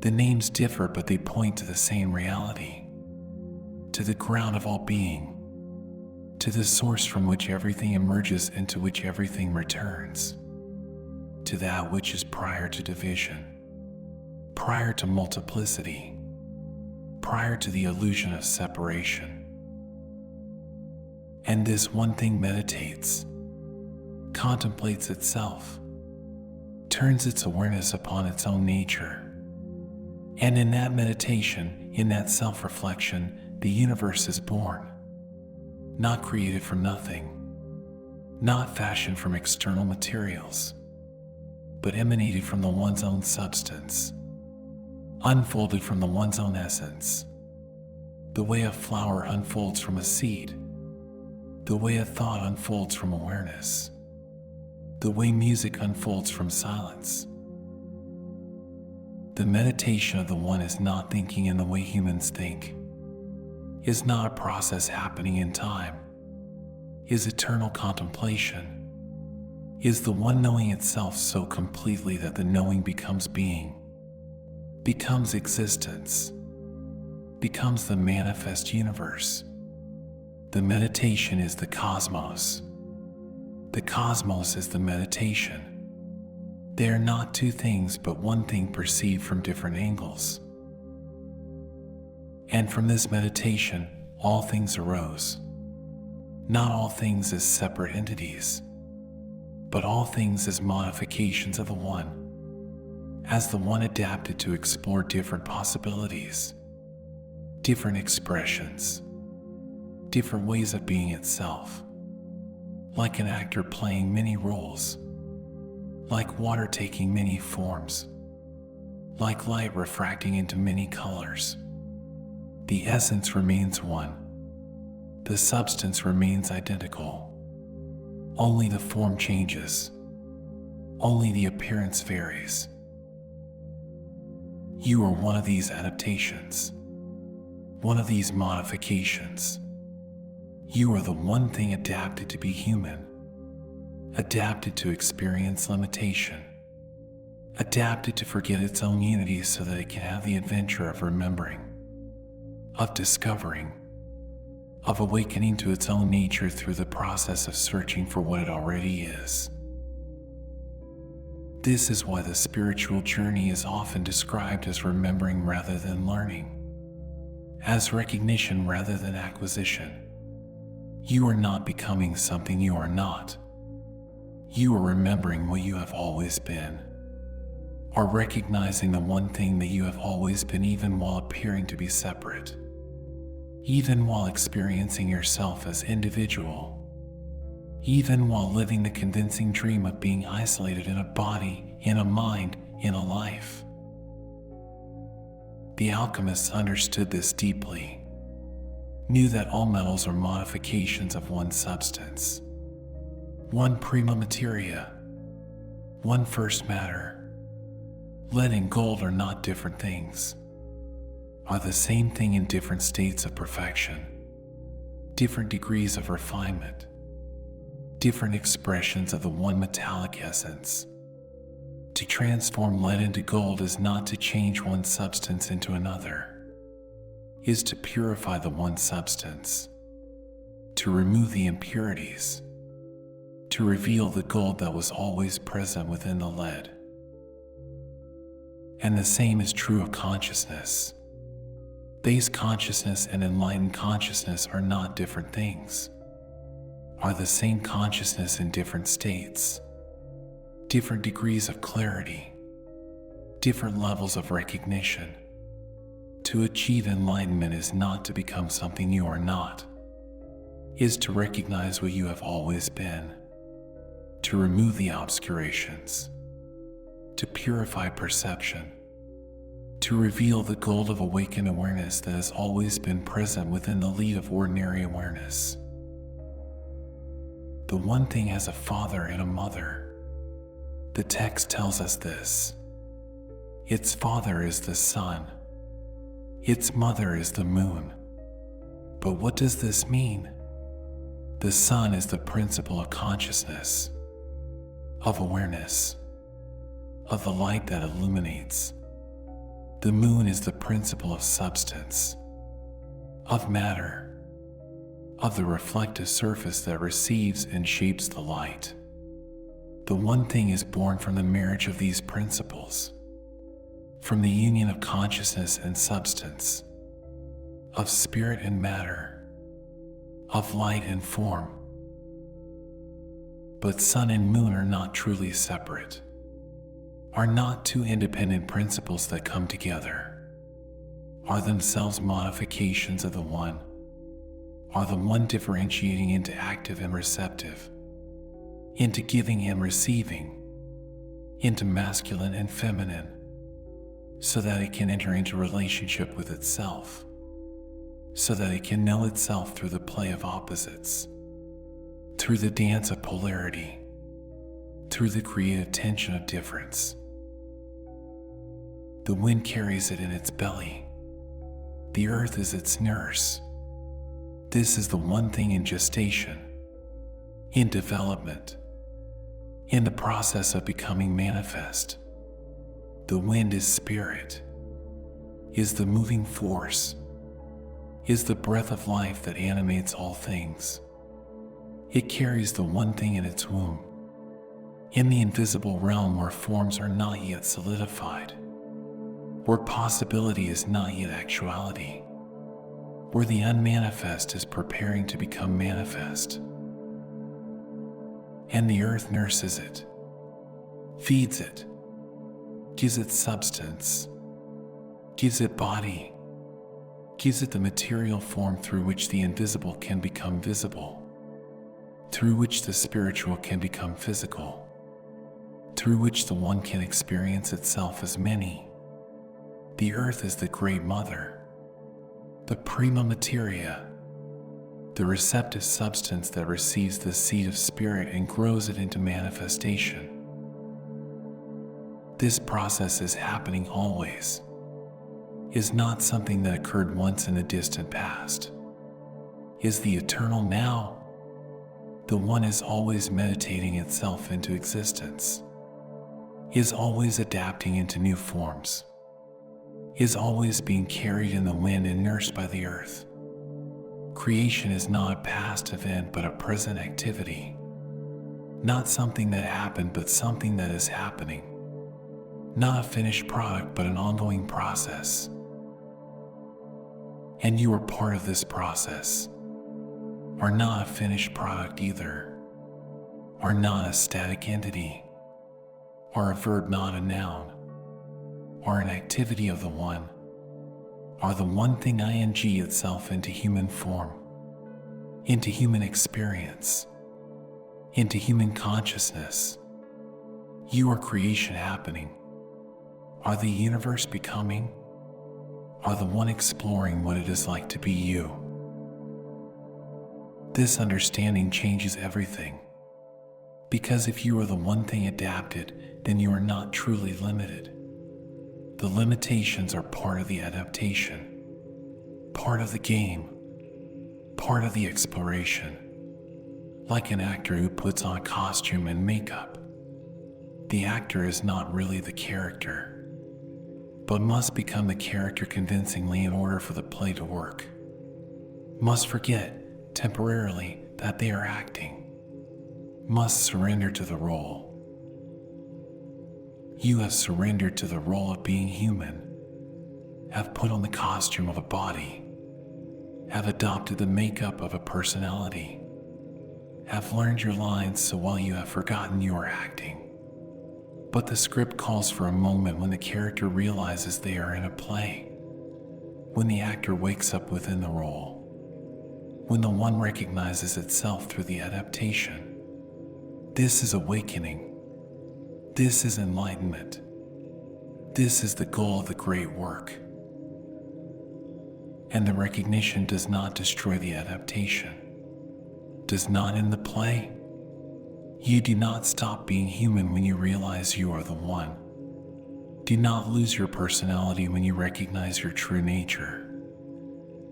S1: The names differ, but they point to the same reality, to the ground of all being, to the source from which everything emerges and to which everything returns, to that which is prior to division, prior to multiplicity, prior to the illusion of separation. And this one thing meditates, contemplates itself, turns its awareness upon its own nature. And in that meditation, in that self-reflection, the universe is born, not created from nothing, not fashioned from external materials, but emanated from the one's own substance, unfolded from the one's own essence, the way a flower unfolds from a seed, the way a thought unfolds from awareness, the way music unfolds from silence. The meditation of the one is not thinking in the way humans think, is not a process happening in time, is eternal contemplation, is the one knowing itself so completely that the knowing becomes being, becomes existence, becomes the manifest universe. The meditation is the cosmos. The cosmos is the meditation. They are not two things, but one thing perceived from different angles. And from this meditation, all things arose. Not all things as separate entities, but all things as modifications of the one, as the one adapted to explore different possibilities, different expressions, different ways of being itself, like an actor playing many roles, like water taking many forms, like light refracting into many colors. The essence remains one. The substance remains identical. Only the form changes. Only the appearance varies. You are one of these adaptations, one of these modifications. You are the one thing adapted to be human, adapted to experience limitation, adapted to forget its own unity so that it can have the adventure of remembering, of discovering, of awakening to its own nature through the process of searching for what it already is. This is why the spiritual journey is often described as remembering rather than learning, as recognition rather than acquisition. You are not becoming something you are not. You are remembering what you have always been, or recognizing the one thing that you have always been, even while appearing to be separate, even while experiencing yourself as individual, even while living the convincing dream of being isolated in a body, in a mind, in a life. The alchemists understood this deeply, knew that all metals are modifications of one substance, one prima materia, one first matter. Lead and gold are not different things, are the same thing in different states of perfection, different degrees of refinement, different expressions of the one metallic essence. To transform lead into gold is not to change one substance into another, is to purify the one substance, to remove the impurities, to reveal the gold that was always present within the lead. And the same is true of consciousness. Base consciousness and enlightened consciousness are not different things, are the same consciousness in different states, different degrees of clarity, different levels of recognition. To achieve enlightenment is not to become something you are not, is to recognize what you have always been, to remove the obscurations, to purify perception, to reveal the gold of awakened awareness that has always been present within the lead of ordinary awareness. The one thing has a father and a mother. The text tells us this. Its father is the sun. Its mother is the moon. But what does this mean? The sun is the principle of consciousness, of awareness, of the light that illuminates. The moon is the principle of substance, of matter, of the reflective surface that receives and shapes the light. The one thing is born from the marriage of these principles, from the union of consciousness and substance, of spirit and matter, of light and form. But sun and moon are not truly separate, are not two independent principles that come together, are themselves modifications of the one, are the one differentiating into active and receptive, into giving and receiving, into masculine and feminine, so that it can enter into relationship with itself, so that it can know itself through the play of opposites, through the dance of polarity, through the creative tension of difference. The wind carries it in its belly. The earth is its nurse. This is the one thing in gestation, in development, in the process of becoming manifest. The wind is spirit, is the moving force, is the breath of life that animates all things. It carries the one thing in its womb, in the invisible realm where forms are not yet solidified, where possibility is not yet actuality, where the unmanifest is preparing to become manifest. And the earth nurses it, feeds it, gives it substance, gives it body, gives it the material form through which the invisible can become visible, through which the spiritual can become physical, through which the one can experience itself as many. The earth is the great mother, the prima materia, the receptive substance that receives the seed of spirit and grows it into manifestation. This process is happening always, is not something that occurred once in the distant past, is the eternal now. The one is always meditating itself into existence, is always adapting into new forms, is always being carried in the wind and nursed by the earth. Creation is not a past event but a present activity, not something that happened but something that is happening, not a finished product but an ongoing process. And you are part of this process, are not a finished product either, are not a static entity, are a verb not a noun, are an activity of the one, are the one thing ing itself into human form, into human experience, into human consciousness. You are creation happening, are the universe becoming, are the one exploring what it is like to be you. This understanding changes everything, because if you are the one thing adapted, then you are not truly limited. The limitations are part of the adaptation, part of the game, part of the exploration. Like an actor who puts on costume and makeup, the actor is not really the character, but must become the character convincingly in order for the play to work. Must forget, temporarily, that they are acting. Must surrender to the role. You have surrendered to the role of being human, have put on the costume of a body, have adopted the makeup of a personality, have learned your lines so well you have forgotten you are acting. But the script calls for a moment when the character realizes they are in a play, when the actor wakes up within the role, when the one recognizes itself through the adaptation, This is awakening. This is enlightenment. This is the goal of the great work. And the recognition does not destroy the adaptation, does not end the play. You do not stop being human when you realize you are the one. Do not lose your personality when you recognize your true nature.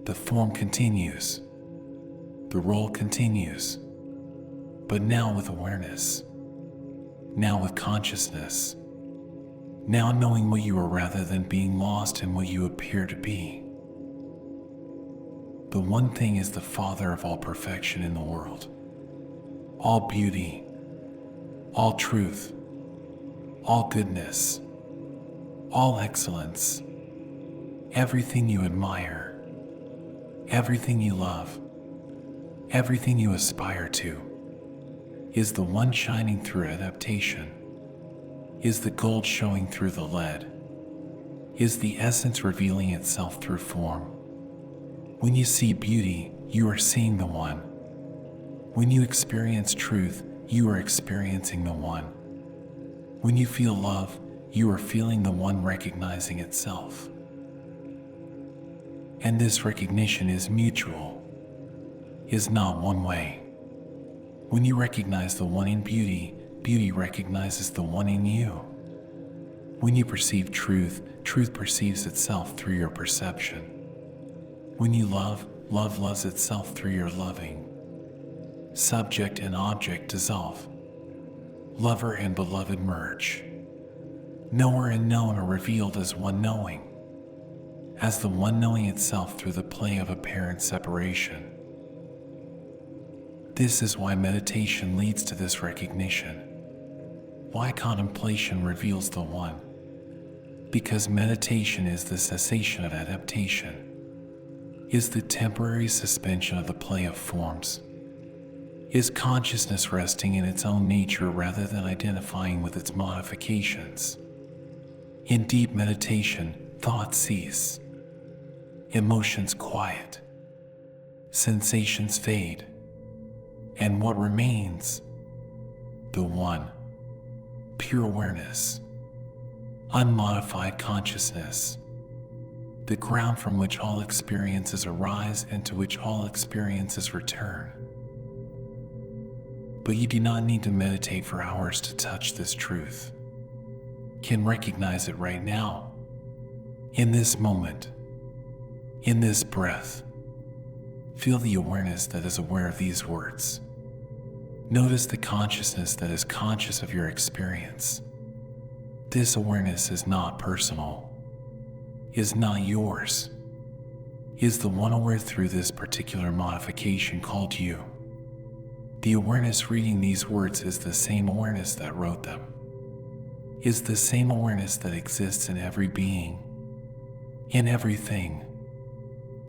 S1: The form continues. The role continues. But now with awareness. Now with consciousness. Now knowing what you are rather than being lost in what you appear to be. The one thing is the Father of all perfection in the world. All beauty, all truth, all goodness, all excellence, everything you admire, everything you love, everything you aspire to, is the one shining through adaptation, is the gold showing through the lead, is the essence revealing itself through form. When you see beauty, you are seeing the one. When you experience truth, you are experiencing the one. When you feel love, you are feeling the one recognizing itself. And this recognition is mutual, is not one way. When you recognize the one in beauty, beauty recognizes the one in you. When you perceive truth, truth perceives itself through your perception. When you love, love loves itself through your loving. Subject and object dissolve. Lover and beloved merge. Knower and known are revealed as one knowing, as the one knowing itself through the play of apparent separation. This is why meditation leads to this recognition. Why contemplation reveals the one. Because meditation is the cessation of adaptation, is the temporary suspension of the play of forms, is consciousness resting in its own nature rather than identifying with its modifications. In deep meditation, thoughts cease, emotions quiet, sensations fade, and what remains? The one, pure awareness, unmodified consciousness, the ground from which all experiences arise and to which all experiences return. But you do not need to meditate for hours to touch this truth. Can recognize it right now, in this moment, in this breath. Feel the awareness that is aware of these words. Notice the consciousness that is conscious of your experience. This awareness is not personal, is not yours, is the one aware through this particular modification called you. The awareness reading these words is the same awareness that wrote them, is the same awareness that exists in every being, in everything,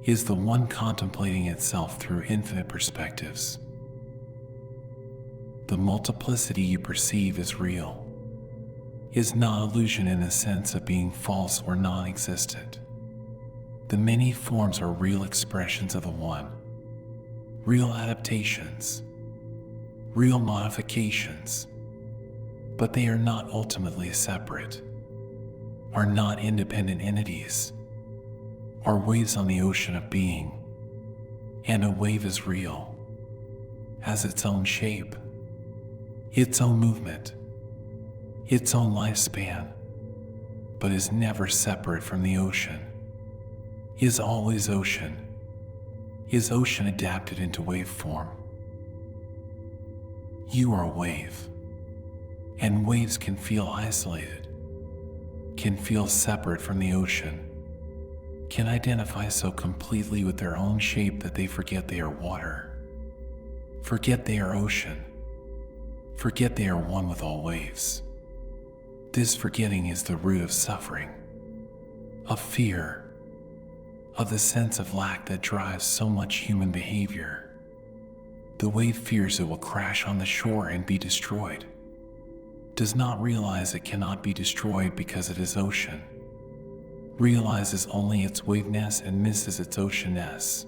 S1: is the one contemplating itself through infinite perspectives. The multiplicity you perceive is real, is not illusion in the sense of being false or non-existent. The many forms are real expressions of the one, real adaptations, real modifications, but they are not ultimately separate, are not independent entities, are waves on the ocean of being, and a wave is real, has its own shape, its own movement, its own lifespan, but is never separate from the ocean, is always ocean, is ocean adapted into wave form. You are a wave, and waves can feel isolated, can feel separate from the ocean, can identify so completely with their own shape that they forget they are water, forget they are ocean, forget they are one with all waves. This forgetting is the root of suffering, of fear, of the sense of lack that drives so much human behavior. The wave fears it will crash on the shore and be destroyed, does not realize it cannot be destroyed because it is ocean, realizes only its waveness and misses its oceanness.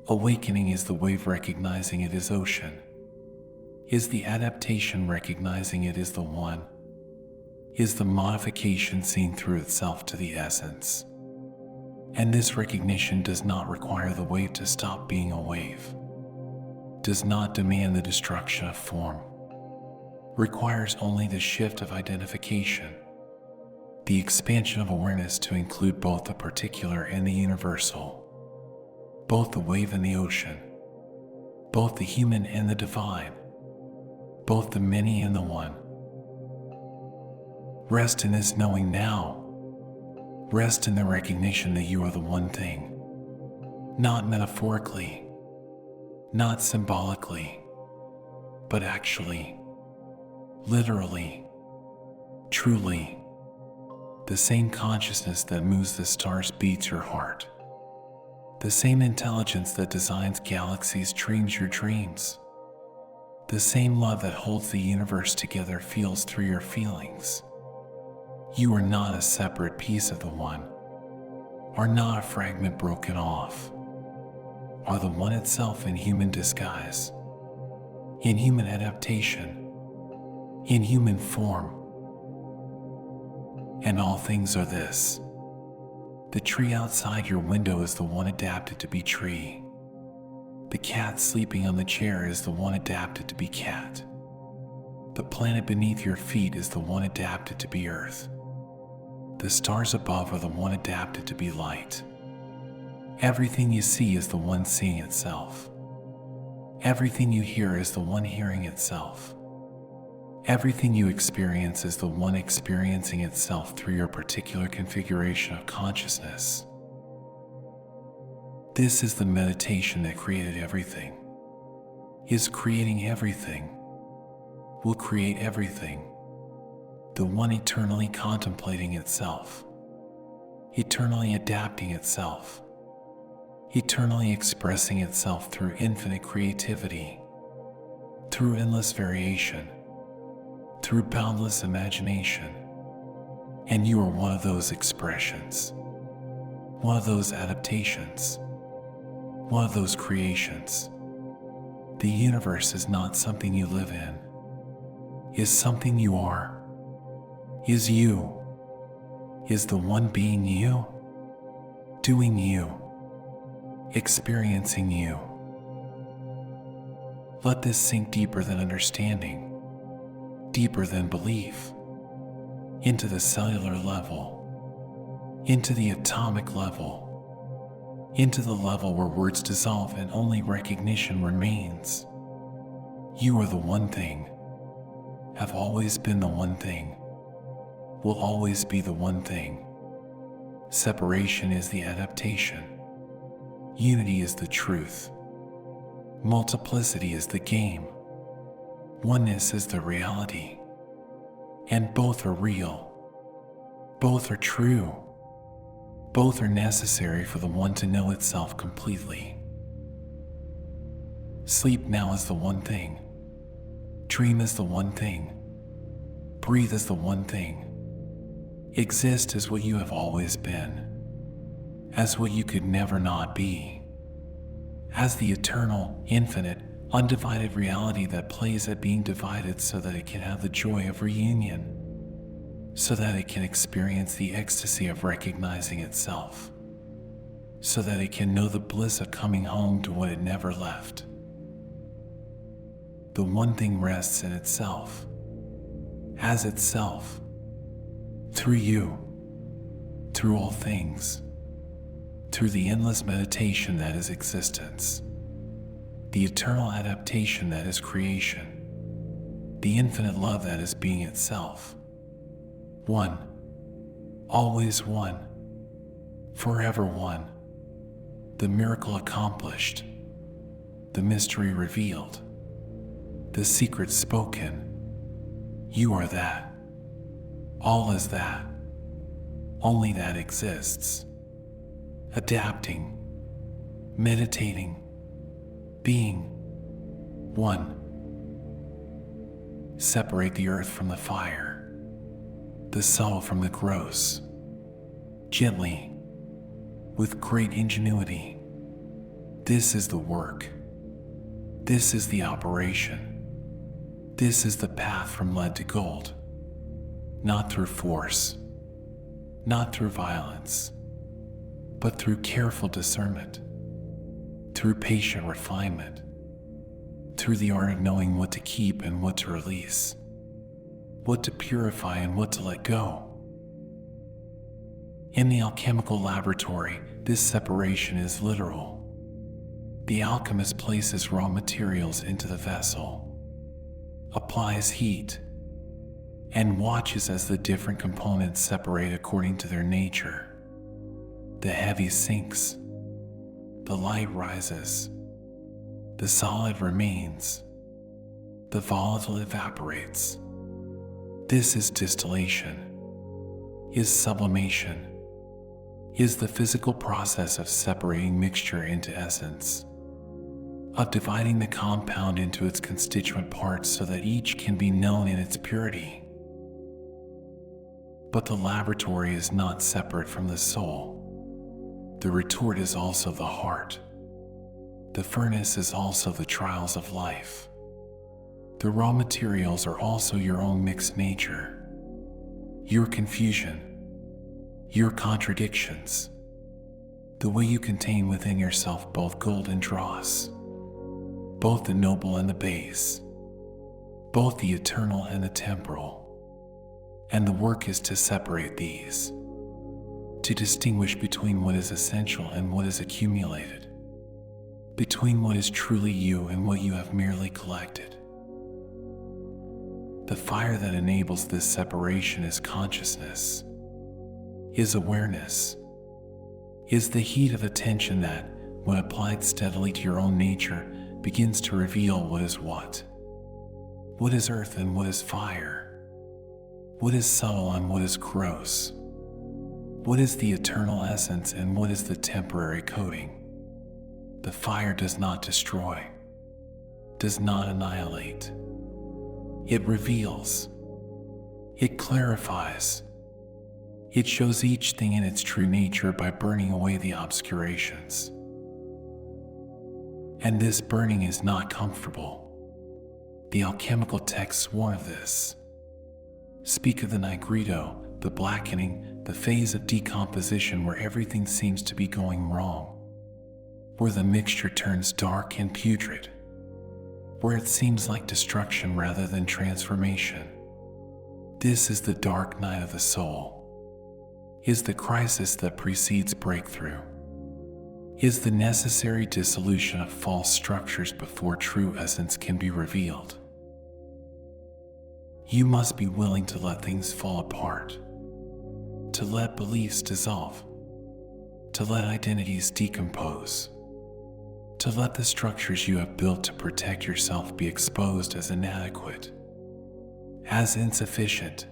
S1: Awakening is the wave recognizing it is ocean, Is the adaptation recognizing it is the one? Is the modification seen through itself to the essence? And this recognition does not require the wave to stop being a wave, does not demand the destruction of form, requires only the shift of identification, the expansion of awareness to include both the particular and the universal, both the wave and the ocean, both the human and the divine, both the many and the one. Rest in this knowing now. Rest in the recognition that you are the one thing, not metaphorically, not symbolically, but actually, literally, truly. The same consciousness that moves the stars beats your heart. The same intelligence that designs galaxies dreams your dreams. The same love that holds the universe together feels through your feelings. You are not a separate piece of the one, are not a fragment broken off, are the one itself in human disguise, in human adaptation, in human form. And all things are this. The tree outside your window is the one adapted to be tree. The cat sleeping on the chair is the one adapted to be cat. The planet beneath your feet is the one adapted to be earth. The stars above are the one adapted to be light. Everything you see is the one seeing itself. Everything you hear is the one hearing itself. Everything you experience is the one experiencing itself through your particular configuration of consciousness. This is the meditation that created everything, is creating everything, will create everything. The one eternally contemplating itself, eternally adapting itself, eternally expressing itself through infinite creativity, through endless variation, through boundless imagination. And you are one of those expressions, one of those adaptations, one of those creations. The universe is not something you live in, is something you are. Is you, is the one being you, doing you, experiencing you. Let this sink deeper than understanding, deeper than belief, into the cellular level, into the atomic level, into the level where words dissolve and only recognition remains. You are the one thing, have always been the one thing, will always be the one thing. Separation is the adaptation. Unity is the truth. Multiplicity is the game. Oneness is the reality. And both are real. Both are true. Both are necessary for the one to know itself completely. Sleep now is the one thing. Dream is the one thing. Breathe is the one thing. Exist as what you have always been, as what you could never not be, as the eternal, infinite, undivided reality that plays at being divided so that it can have the joy of reunion, so that it can experience the ecstasy of recognizing itself, so that it can know the bliss of coming home to what it never left. The one thing rests in itself, as itself, through you, through all things, through the endless meditation that is existence, the eternal adaptation that is creation, the infinite love that is being itself. One, always one, forever one, the miracle accomplished, the mystery revealed, the secret spoken. You are that. All is that. Only that exists. Adapting, meditating, being one. Separate the earth from the fire, the subtle from the gross, gently, with great ingenuity. This is the work. This is the operation. This is the path from lead to gold, not through force, not through violence, but through careful discernment, through patient refinement, through the art of knowing what to keep and what to release, what to purify and what to let go. In the alchemical laboratory, this separation is literal. The alchemist places raw materials into the vessel, applies heat, and watches as the different components separate according to their nature. The heavy sinks, the light rises, the solid remains, the volatile evaporates. This is distillation, is sublimation, is the physical process of separating mixture into essence, of dividing the compound into its constituent parts so that each can be known in its purity. But the laboratory is not separate from the soul. The retort is also the heart. The furnace is also the trials of life. The raw materials are also your own mixed nature, your confusion, your contradictions, the way you contain within yourself both gold and dross, both the noble and the base, both the eternal and the temporal. And the work is to separate these, to distinguish between what is essential and what is accumulated, between what is truly you and what you have merely collected. The fire that enables this separation is consciousness, is awareness, is the heat of attention that, when applied steadily to your own nature, begins to reveal what is earth and what is fire, what is subtle and what is gross, what is the eternal essence and what is the temporary coating. The fire does not destroy, does not annihilate. It reveals, it clarifies, it shows each thing in its true nature by burning away the obscurations. And this burning is not comfortable. The alchemical texts warn of this. Speak of the nigredo, the blackening, the phase of decomposition where everything seems to be going wrong, where the mixture turns dark and putrid, where it seems like destruction rather than transformation. This is the dark night of the soul, is the crisis that precedes breakthrough, is the necessary dissolution of false structures before true essence can be revealed. You must be willing to let things fall apart, to let beliefs dissolve, to let identities decompose, to let the structures you have built to protect yourself be exposed as inadequate, as insufficient,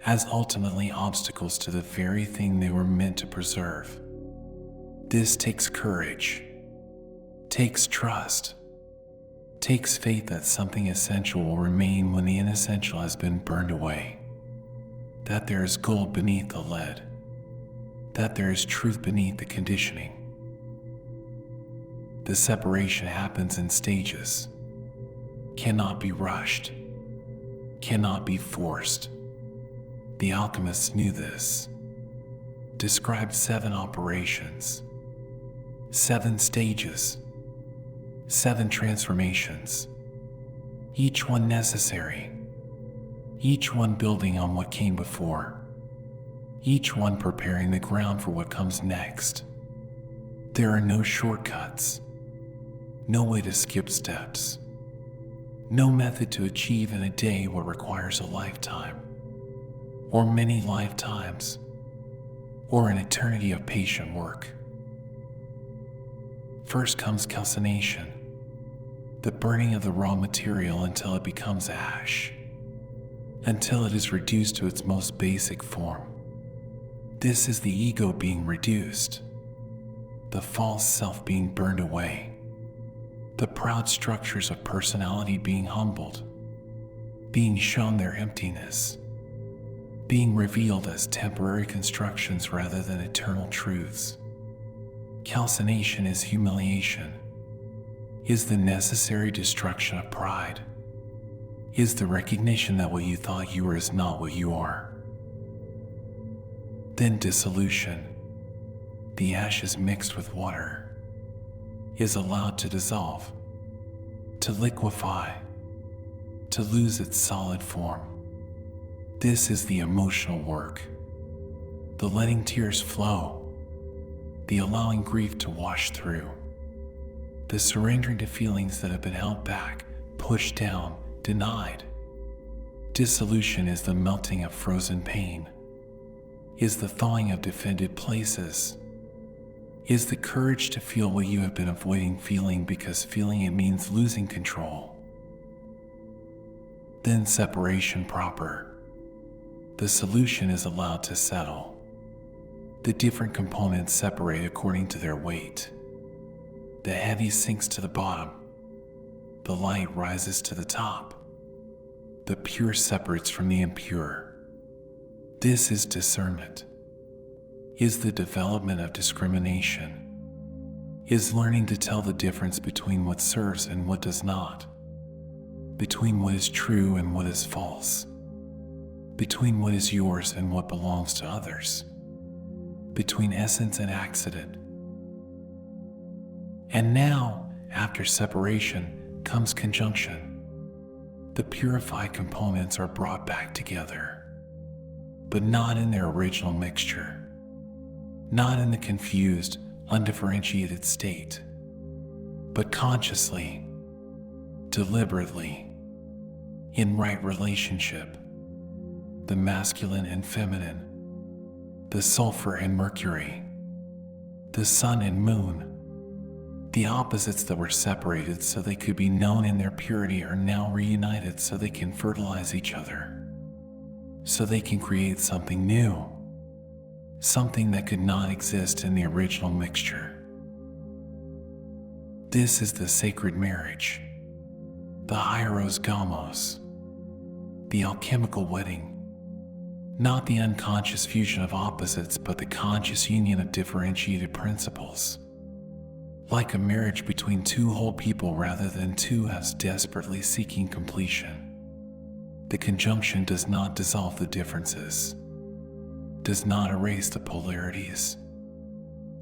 S1: as ultimately obstacles to the very thing they were meant to preserve. This takes courage, takes trust, takes faith that something essential will remain when the inessential has been burned away, that there is gold beneath the lead, that there is truth beneath the conditioning. The separation happens in stages, cannot be rushed, cannot be forced. The alchemists knew this, described 7 operations, 7 stages, 7 transformations, each one necessary, each one building on what came before, each one preparing the ground for what comes next. There are no shortcuts, no way to skip steps, no method to achieve in a day what requires a lifetime, or many lifetimes, or an eternity of patient work. First comes calcination, the burning of the raw material until it becomes ash, until it is reduced to its most basic form. This is the ego being reduced, the false self being burned away, the proud structures of personality being humbled, being shown their emptiness, being revealed as temporary constructions rather than eternal truths. Calcination is humiliation, is the necessary destruction of pride, is the recognition that what you thought you were is not what you are. Then dissolution, the ashes mixed with water, is allowed to dissolve, to liquefy, to lose its solid form. This is the emotional work, the letting tears flow, the allowing grief to wash through, the surrendering to feelings that have been held back, pushed down, denied. Dissolution is the melting of frozen pain, is the thawing of defended places, is the courage to feel what you have been avoiding feeling because feeling it means losing control. Then separation proper. The solution is allowed to settle. The different components separate according to their weight. The heavy sinks to the bottom. The light rises to the top. The pure separates from the impure. This is discernment, is the development of discrimination, is learning to tell the difference between what serves and what does not, between what is true and what is false, between what is yours and what belongs to others, between essence and accident. And now, after separation, comes conjunction. The purified components are brought back together, but not in their original mixture, not in the confused, undifferentiated state, but consciously, deliberately, in right relationship, the masculine and feminine, the sulfur and mercury, the sun and moon. The opposites that were separated so they could be known in their purity are now reunited so they can fertilize each other, so they can create something new, something that could not exist in the original mixture. This is the sacred marriage, the hieros gamos, the alchemical wedding, not the unconscious fusion of opposites but the conscious union of differentiated principles. Like a marriage between two whole people rather than two halves desperately seeking completion. The conjunction does not dissolve the differences, does not erase the polarities.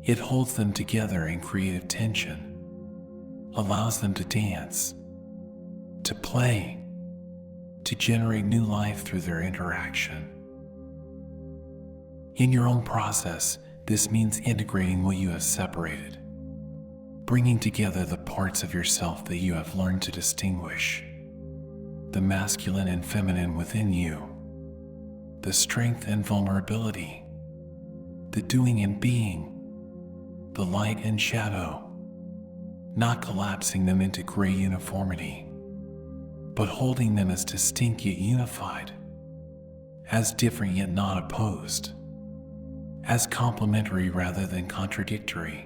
S1: It holds them together in creative tension, allows them to dance, to play, to generate new life through their interaction. In your own process, this means integrating what you have separated, bringing together the parts of yourself that you have learned to distinguish, the masculine and feminine within you, the strength and vulnerability, the doing and being, the light and shadow, not collapsing them into gray uniformity, but holding them as distinct yet unified, as different yet not opposed, as complementary rather than contradictory.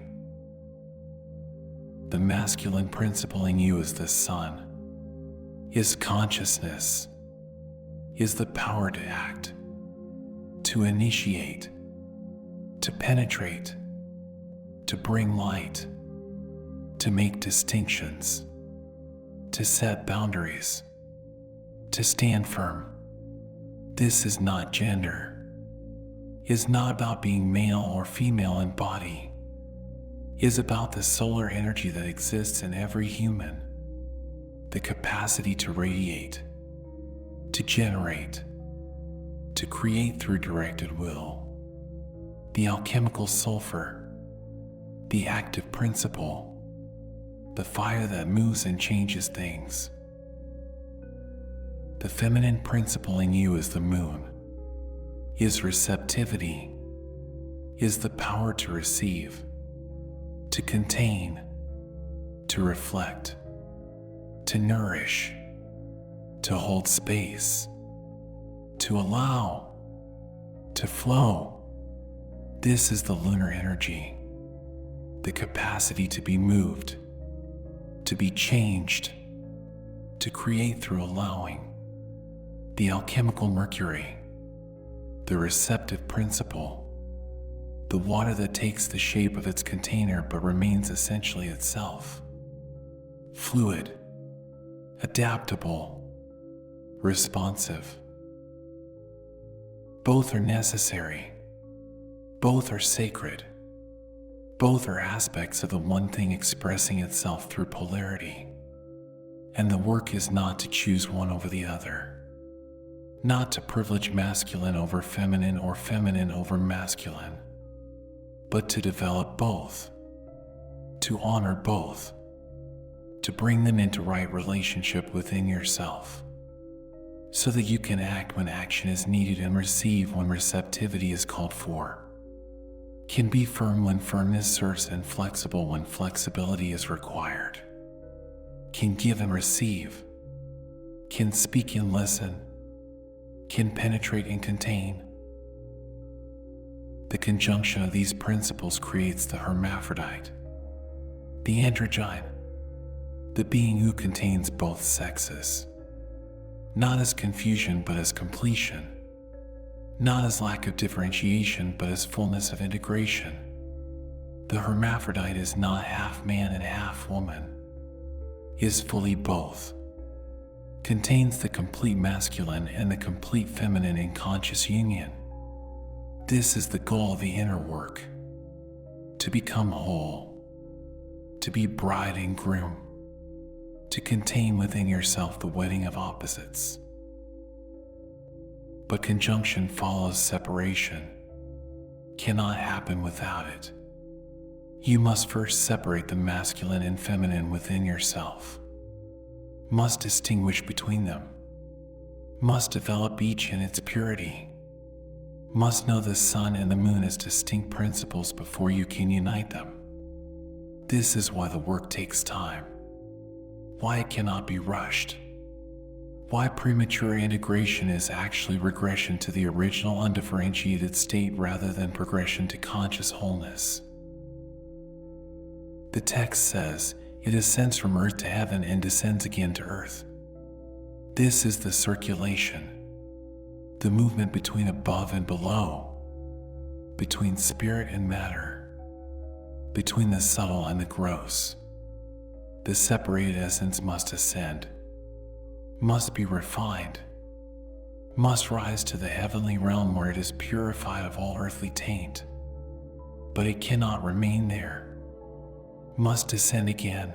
S1: The masculine principle in you is the sun, is consciousness, is the power to act, to initiate, to penetrate, to bring light, to make distinctions, to set boundaries, to stand firm. This is not gender, is not about being male or female in body, is about the solar energy that exists in every human, the capacity to radiate, to generate, to create through directed will, the alchemical sulfur, the active principle, the fire that moves and changes things. The feminine principle in you is the moon, is receptivity, is the power to receive, to contain, to reflect, to nourish, to hold space, to allow, to flow. This is the lunar energy, the capacity to be moved, to be changed, to create through allowing. The alchemical mercury, the receptive principle, the water that takes the shape of its container but remains essentially itself. Fluid, adaptable, responsive. Both are necessary. Both are sacred. Both are aspects of the one thing expressing itself through polarity. And the work is not to choose one over the other. Not to privilege masculine over feminine or feminine over masculine, but to develop both, to honor both, to bring them into right relationship within yourself, so that you can act when action is needed and receive when receptivity is called for. Can be firm when firmness serves and flexible when flexibility is required. Can give and receive. Can speak and listen. Can penetrate and contain. The conjunction of these principles creates the hermaphrodite, the androgyne, the being who contains both sexes, not as confusion but as completion, not as lack of differentiation but as fullness of integration. The hermaphrodite is not half man and half woman, is fully both, contains the complete masculine and the complete feminine in conscious union. This is the goal of the inner work, to become whole, to be bride and groom, to contain within yourself the wedding of opposites. But conjunction follows separation, cannot happen without it. You must first separate the masculine and feminine within yourself, must distinguish between them, must develop each in its purity, must know the sun and the moon as distinct principles before you can unite them. This is why the work takes time, why it cannot be rushed, why premature integration is actually regression to the original undifferentiated state rather than progression to conscious wholeness. The text says, it ascends from earth to heaven and descends again to earth. This is the circulation, the movement between above and below, between spirit and matter, between the subtle and the gross. The separated essence must ascend, must be refined, must rise to the heavenly realm where it is purified of all earthly taint. But it cannot remain there, must descend again,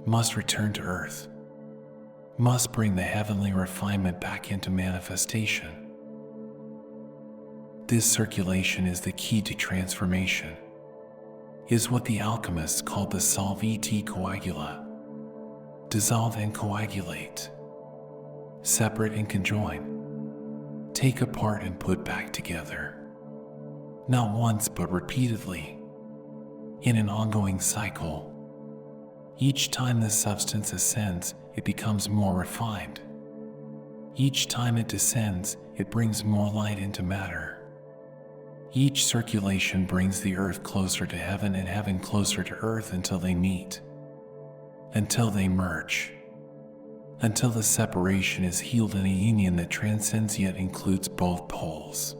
S1: must return to earth, must bring the heavenly refinement back into manifestation. This circulation is the key to transformation, is what the alchemists called the solviti coagula, dissolve and coagulate, separate and conjoin, take apart and put back together, not once but repeatedly, in an ongoing cycle. Each time the substance ascends, it becomes more refined. Each time it descends, it brings more light into matter. Each circulation brings the earth closer to heaven and heaven closer to earth until they meet, until they merge, until the separation is healed in a union that transcends yet includes both poles.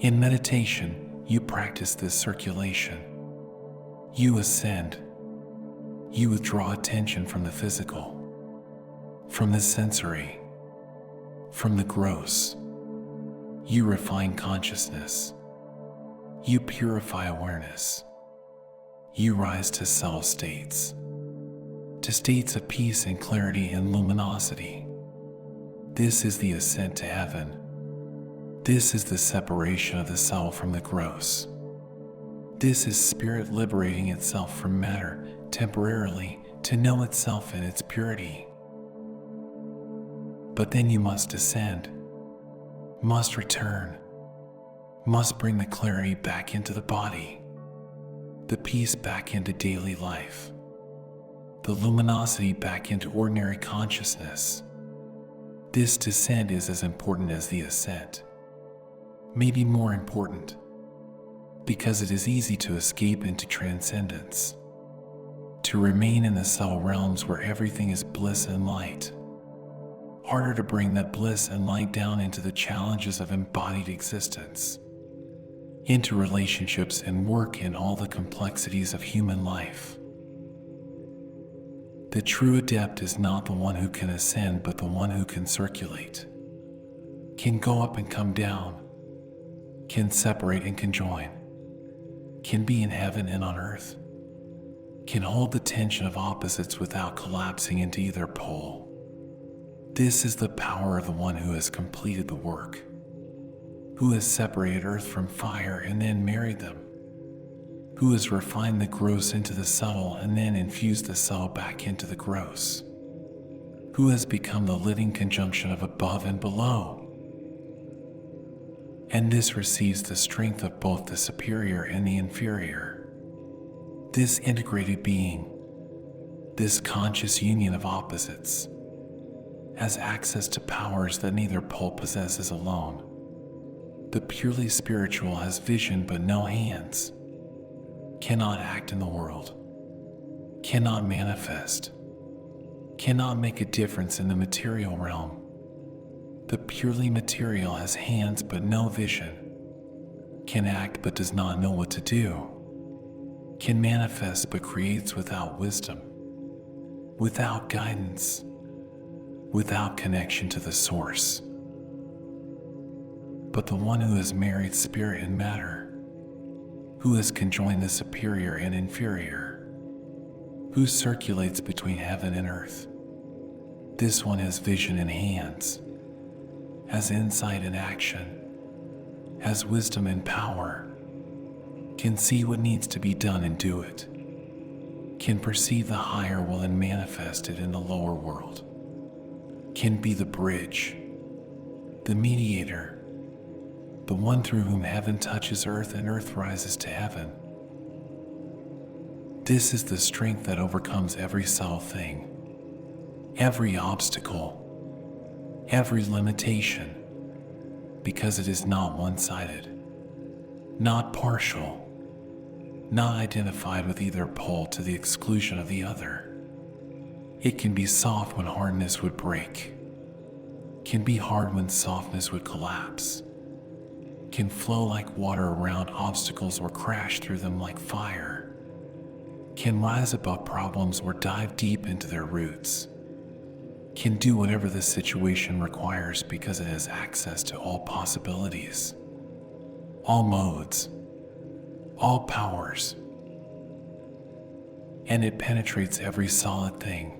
S1: In meditation, you practice this circulation. You ascend. You withdraw attention from the physical, from the sensory, from the gross. You refine consciousness. You purify awareness. You rise to subtle states, to states of peace and clarity and luminosity. This is the ascent to heaven. This is the separation of the subtle from the gross. This is spirit liberating itself from matter temporarily to know itself in its purity. But then you must descend, must return, must bring the clarity back into the body, the peace back into daily life, the luminosity back into ordinary consciousness. This descent is as important as the ascent, maybe more important, because it is easy to escape into transcendence, to remain in the subtle realms where everything is bliss and light. Harder to bring that bliss and light down into the challenges of embodied existence, into relationships and work and all the complexities of human life. The true adept is not the one who can ascend, but the one who can circulate, can go up and come down, can separate and conjoin, can be in heaven and on earth, can hold the tension of opposites without collapsing into either pole. This is the power of the one who has completed the work, who has separated earth from fire and then married them, who has refined the gross into the subtle and then infused the subtle back into the gross, who has become the living conjunction of above and below. And this receives the strength of both the superior and the inferior. This integrated being, this conscious union of opposites, has access to powers that neither pole possesses alone. The purely spiritual has vision but no hands, cannot act in the world, cannot manifest, cannot make a difference in the material realm. The purely material has hands but no vision, can act but does not know what to do, can manifest but creates without wisdom, without guidance, without connection to the source. But the one who has married spirit and matter, who has conjoined the superior and inferior, who circulates between heaven and earth, this one has vision and hands, has insight and action, has wisdom and power, can see what needs to be done and do it, can perceive the higher will and manifest it in the lower world, can be the bridge, the mediator, the one through whom heaven touches earth and earth rises to heaven. This is the strength that overcomes every subtle thing, every obstacle, every limitation, because it is not one-sided, not partial, not identified with either pole to the exclusion of the other. It can be soft when hardness would break, can be hard when softness would collapse, can flow like water around obstacles or crash through them like fire, can rise above problems or dive deep into their roots, can do whatever the situation requires because it has access to all possibilities, all modes, all powers, and it penetrates every solid thing.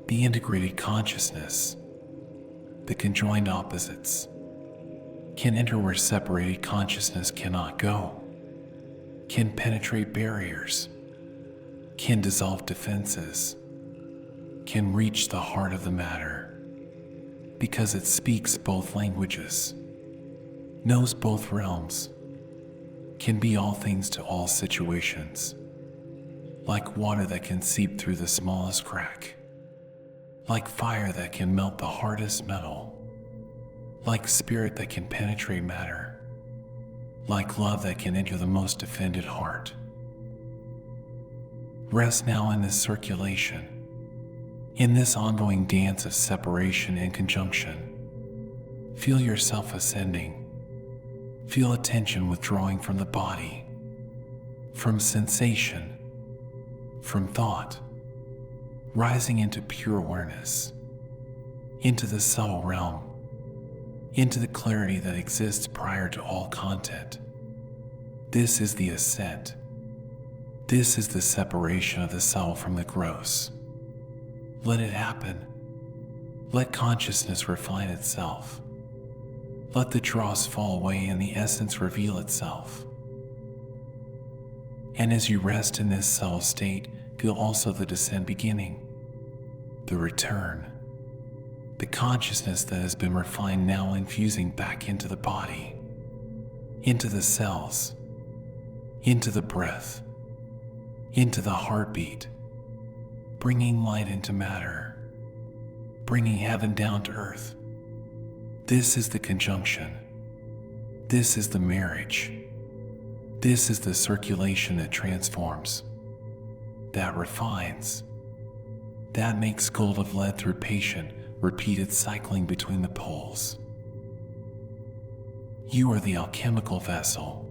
S1: The integrated consciousness, the conjoined opposites, can enter where separated consciousness cannot go, can penetrate barriers, can dissolve defenses, can reach the heart of the matter, because it speaks both languages, knows both realms, can be all things to all situations, like water that can seep through the smallest crack, like fire that can melt the hardest metal, like spirit that can penetrate matter, like love that can enter the most offended heart. Rest now in this circulation, in this ongoing dance of separation and conjunction. Feel yourself ascending. Feel attention withdrawing from the body, from sensation, from thought, rising into pure awareness, into the subtle realm, into the clarity that exists prior to all content. This is the ascent. This is the separation of the subtle from the gross. Let it happen. Let consciousness refine itself. Let the dross fall away and the essence reveal itself. And as you rest in this subtle state, feel also the descent beginning, the return, the consciousness that has been refined now infusing back into the body, into the cells, into the breath, into the heartbeat, bringing light into matter, bringing heaven down to earth. This is the conjunction. This is the marriage. This is the circulation that transforms, that refines, that makes gold of lead through patient, repeated cycling between the poles. You are the alchemical vessel.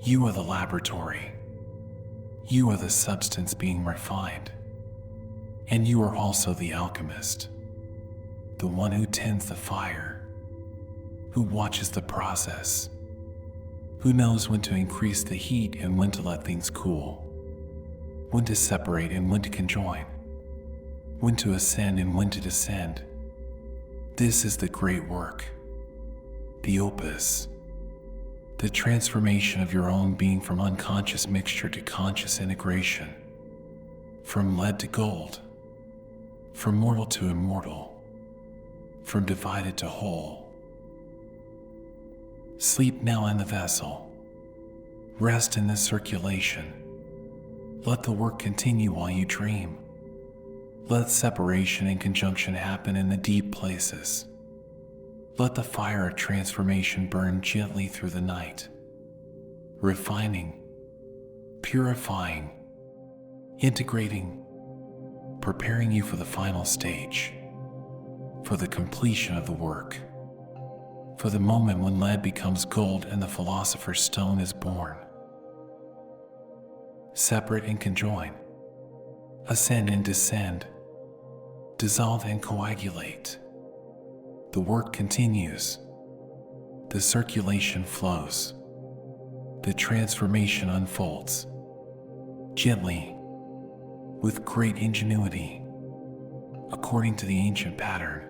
S1: You are the laboratory. You are the substance being refined. And you are also the alchemist, the one who tends the fire, who watches the process, who knows when to increase the heat and when to let things cool, when to separate and when to conjoin, when to ascend and when to descend. This is the great work, the opus, the transformation of your own being from unconscious mixture to conscious integration, from lead to gold, from mortal to immortal, from divided to whole. Sleep now in the vessel. Rest in this circulation. Let the work continue while you dream. Let separation and conjunction happen in the deep places. Let the fire of transformation burn gently through the night, refining, purifying, integrating, preparing you for the final stage, for the completion of the work, for the moment when lead becomes gold and the philosopher's stone is born. Separate and conjoin, ascend and descend, dissolve and coagulate. The work continues. The circulation flows. The transformation unfolds. Gently, with great ingenuity, according to the ancient pattern,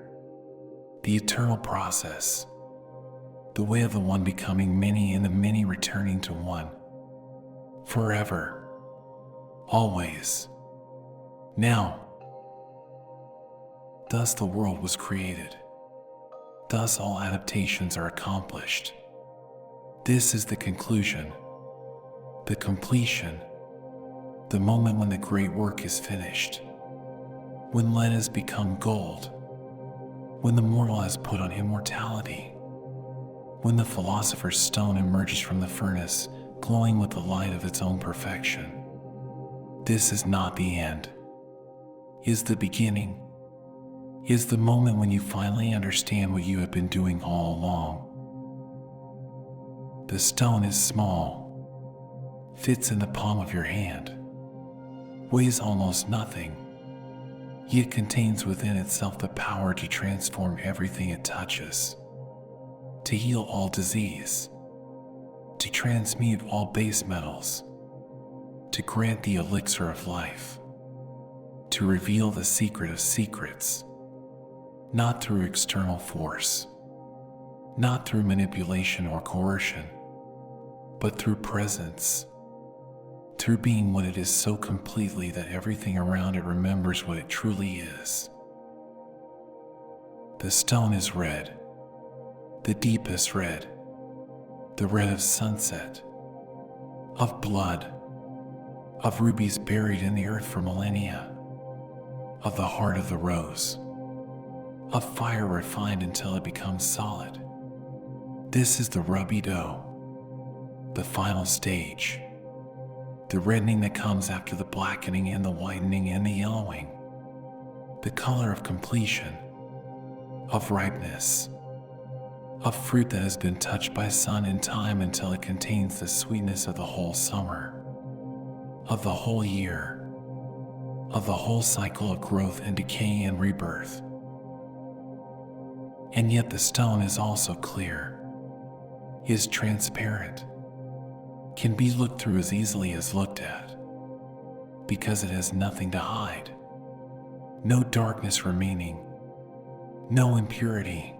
S1: the eternal process, the way of the one becoming many and the many returning to one, forever, always, now. Thus the world was created. Thus all adaptations are accomplished. This is the conclusion, the completion, the moment when the great work is finished, when lead has become gold, when the mortal has put on immortality, when the philosopher's stone emerges from the furnace, glowing with the light of its own perfection. This is not the end, is the beginning, is the moment when you finally understand what you have been doing all along. The stone is small, fits in the palm of your hand, weighs almost nothing, yet contains within itself the power to transform everything it touches, to heal all disease, to transmute all base metals, to grant the elixir of life, to reveal the secret of secrets, not through external force, not through manipulation or coercion, but through presence, through being what it is so completely that everything around it remembers what it truly is. The stone is red, the deepest red, the red of sunset, of blood, of rubies buried in the earth for millennia, of the heart of the rose, of fire refined until it becomes solid. This is the rubby dough, the final stage, the reddening that comes after the blackening and the whitening and the yellowing, the color of completion, of ripeness, of fruit that has been touched by sun and time until it contains the sweetness of the whole summer, of the whole year, of the whole cycle of growth and decay and rebirth. And yet the stone is also clear, is transparent, can be looked through as easily as looked at, because it has nothing to hide, no darkness remaining, no impurity,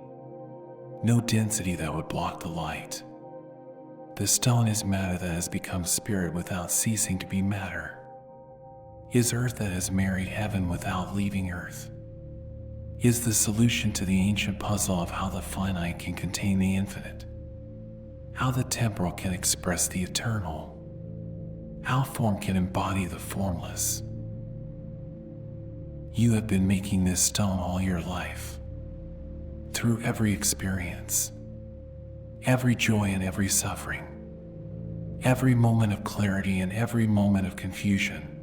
S1: no density that would block the light. The stone is matter that has become spirit without ceasing to be matter, is earth that has married heaven without leaving earth, is the solution to the ancient puzzle of how the finite can contain the infinite, how the temporal can express the eternal, how form can embody the formless. You have been making this stone all your life, through every experience, every joy and every suffering, every moment of clarity and every moment of confusion,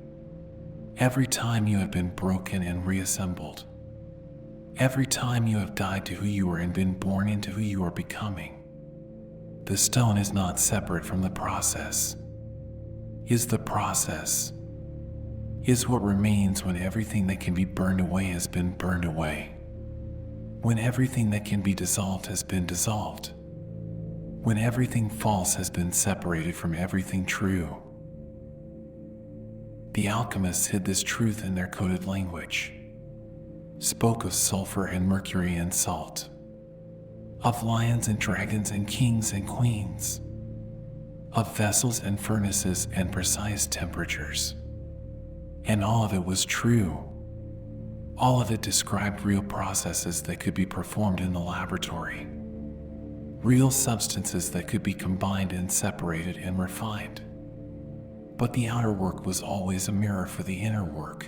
S1: every time you have been broken and reassembled, every time you have died to who you were and been born into who you are becoming. The stone is not separate from the process, is the process, is what remains when everything that can be burned away has been burned away. When everything that can be dissolved has been dissolved. When everything false has been separated from everything true. The alchemists hid this truth in their coded language, spoke of sulfur and mercury and salt, of lions and dragons and kings and queens, of vessels and furnaces and precise temperatures. And all of it was true. All of it described real processes that could be performed in the laboratory, real substances that could be combined and separated and refined. But the outer work was always a mirror for the inner work.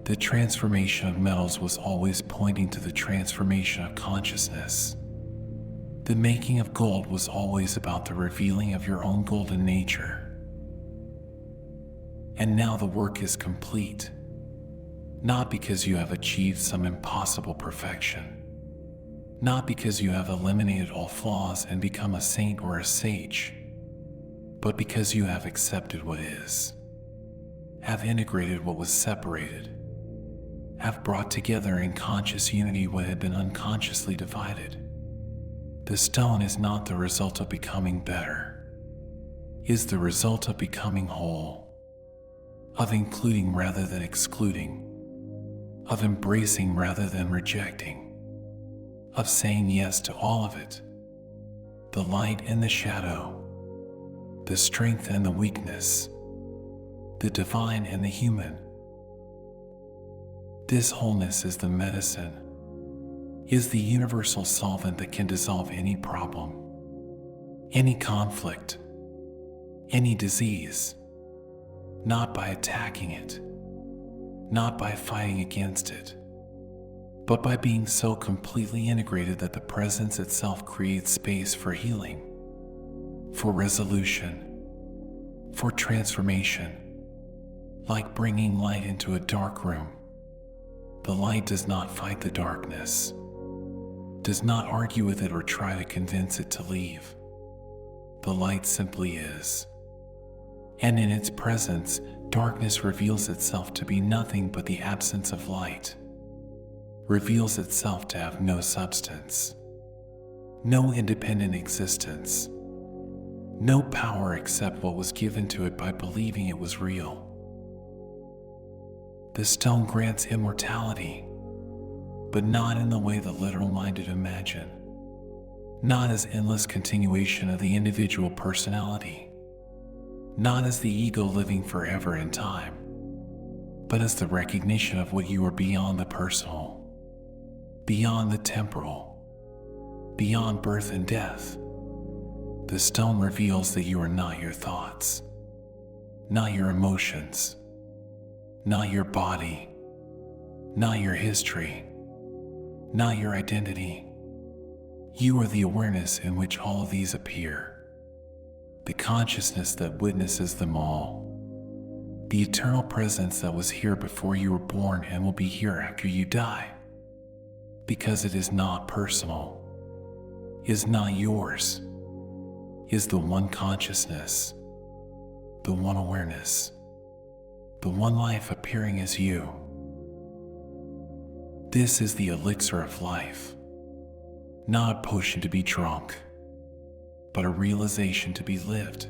S1: The transformation of metals was always pointing to the transformation of consciousness. The making of gold was always about the revealing of your own golden nature. And now the work is complete, not because you have achieved some impossible perfection, not because you have eliminated all flaws and become a saint or a sage, but because you have accepted what is, have integrated what was separated, have brought together in conscious unity what had been unconsciously divided. The stone is not the result of becoming better, is the result of becoming whole, of including rather than excluding, of embracing rather than rejecting, of saying yes to all of it, the light and the shadow, the strength and the weakness, the divine and the human. This wholeness is the medicine, is the universal solvent that can dissolve any problem, any conflict, any disease, not by attacking it, not by fighting against it, but by being so completely integrated that the presence itself creates space for healing, for resolution, for transformation, like bringing light into a dark room. The light does not fight the darkness, does not argue with it or try to convince it to leave. The light simply is. And in its presence, darkness reveals itself to be nothing but the absence of light, reveals itself to have no substance, no independent existence, no power except what was given to it by believing it was real. The stone grants immortality, but not in the way the literal-minded imagine, not as endless continuation of the individual personality, not as the ego living forever in time, but as the recognition of what you are beyond the personal, beyond the temporal, beyond birth and death. The stone reveals that you are not your thoughts, not your emotions, not your body, not your history, not your identity. You are the awareness in which all of these appear, the consciousness that witnesses them all, the eternal presence that was here before you were born and will be here after you die, because it is not personal, is not yours, is the one consciousness, the one awareness, the one life appearing as you. This is the elixir of life, not a potion to be drunk, but a realization to be lived.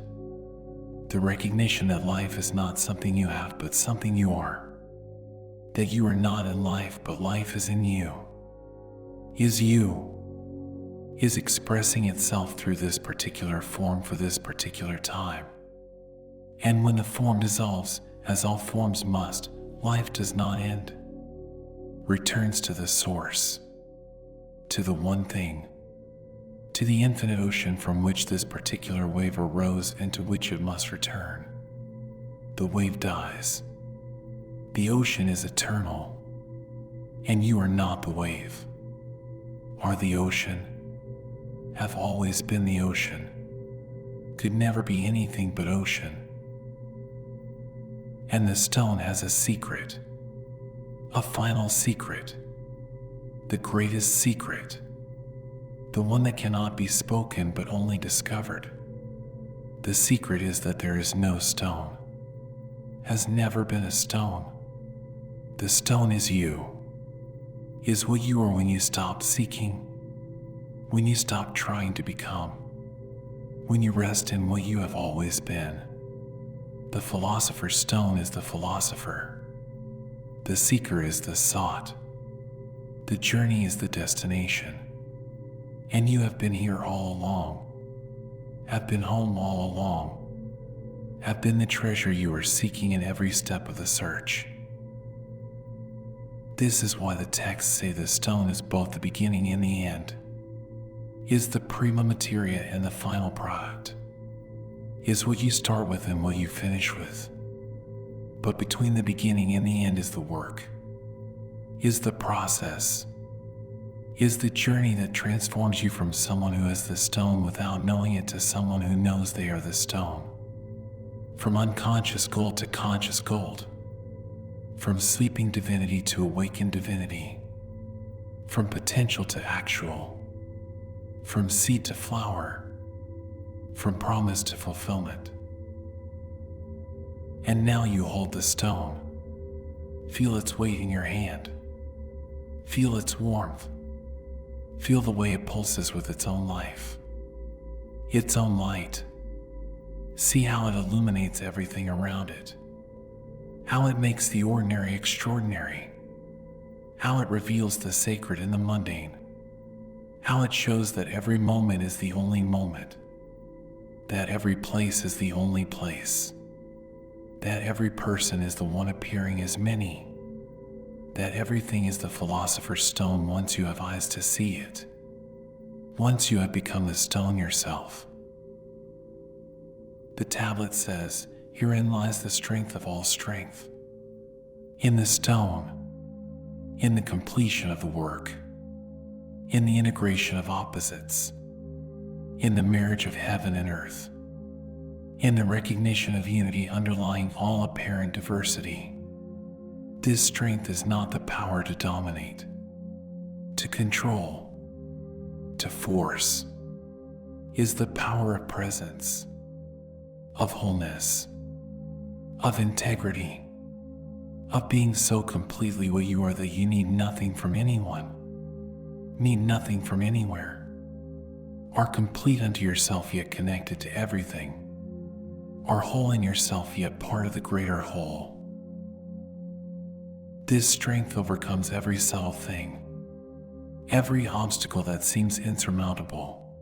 S1: The recognition that life is not something you have, but something you are. That you are not in life, but life is in you. Is you. Is expressing itself through this particular form for this particular time. And when the form dissolves, as all forms must, life does not end. Returns to the source, to the one thing, to the infinite ocean from which this particular wave arose and to which it must return. The wave dies. The ocean is eternal, and you are not the wave. Are the ocean, have always been the ocean, could never be anything but ocean. And the stone has a secret, a final secret, the greatest secret, the one that cannot be spoken but only discovered. The secret is that there is no stone, has never been a stone. The stone is you, is what you are when you stop seeking, when you stop trying to become, when you rest in what you have always been. The philosopher's stone is the philosopher. The seeker is the sought. The journey is the destination. And you have been here all along, have been home all along, have been the treasure you are seeking in every step of the search. This is why the texts say the stone is both the beginning and the end, is the prima materia and the final product, is what you start with and what you finish with. But between the beginning and the end is the work, is the process, is the journey that transforms you from someone who is the stone without knowing it to someone who knows they are the stone. From unconscious gold to conscious gold. From sleeping divinity to awakened divinity. From potential to actual. From seed to flower. From promise to fulfillment. And now you hold the stone. Feel its weight in your hand. Feel its warmth. Feel the way it pulses with its own life, its own light. See how it illuminates everything around it, how it makes the ordinary extraordinary, how it reveals the sacred in the mundane, how it shows that every moment is the only moment, that every place is the only place, that every person is the one appearing as many, that everything is the philosopher's stone once you have eyes to see it, once you have become the stone yourself. The tablet says, herein lies the strength of all strength. In the stone, in the completion of the work, in the integration of opposites, in the marriage of heaven and earth, in the recognition of unity underlying all apparent diversity. This strength is not the power to dominate, to control, to force, is the power of presence, of wholeness, of integrity, of being so completely what you are that you need nothing from anyone, need nothing from anywhere, are complete unto yourself yet connected to everything, are whole in yourself yet part of the greater whole. This strength overcomes every subtle thing, every obstacle that seems insurmountable,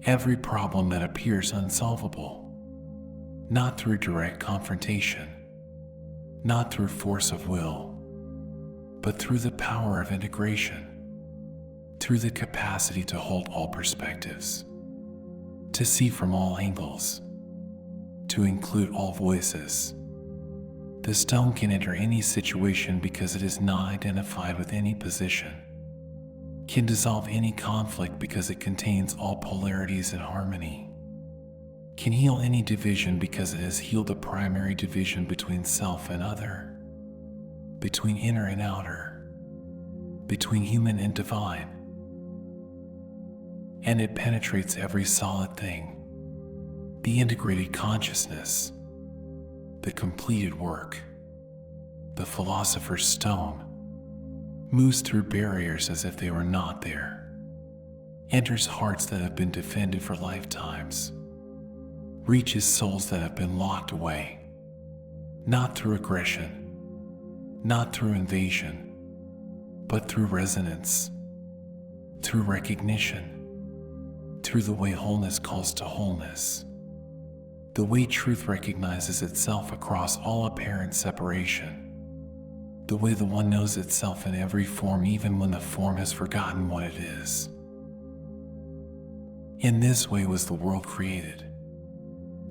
S1: every problem that appears unsolvable, not through direct confrontation, not through force of will, but through the power of integration, through the capacity to hold all perspectives, to see from all angles, to include all voices. The stone can enter any situation because it is not identified with any position, can dissolve any conflict because it contains all polarities in harmony, can heal any division because it has healed the primary division between self and other, between inner and outer, between human and divine. And it penetrates every solid thing, the integrated consciousness, the completed work. The philosopher's stone moves through barriers as if they were not there, enters hearts that have been defended for lifetimes, reaches souls that have been locked away, not through aggression, not through invasion, but through resonance, through recognition, through the way wholeness calls to wholeness, the way truth recognizes itself across all apparent separation, the way the one knows itself in every form even when the form has forgotten what it is. In this way was the world created,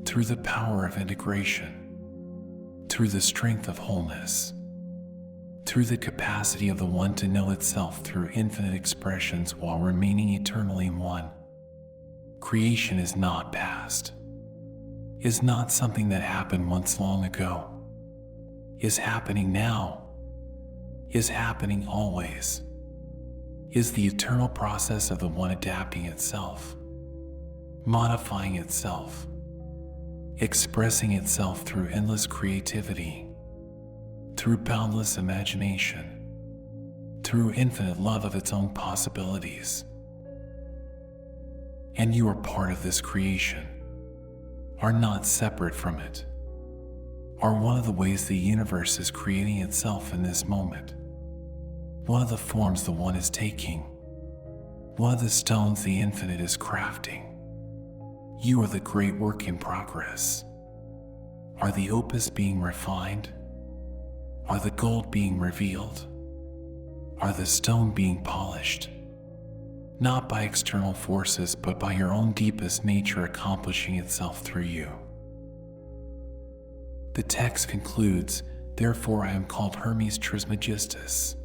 S1: through the power of integration, through the strength of wholeness, through the capacity of the one to know itself through infinite expressions while remaining eternally one. Creation is not past, is not something that happened once long ago, is happening now, is happening always, is the eternal process of the one adapting itself, modifying itself, expressing itself through endless creativity, through boundless imagination, through infinite love of its own possibilities. And you are part of this creation, are not separate from it, are one of the ways the universe is creating itself in this moment, one of the forms the one is taking, one of the stones the infinite is crafting. You are the great work in progress. Are the opus being refined? Are the gold being revealed? Are the stone being polished? Not by external forces, but by your own deepest nature accomplishing itself through you. The text concludes, "Therefore I am called Hermes Trismegistus,"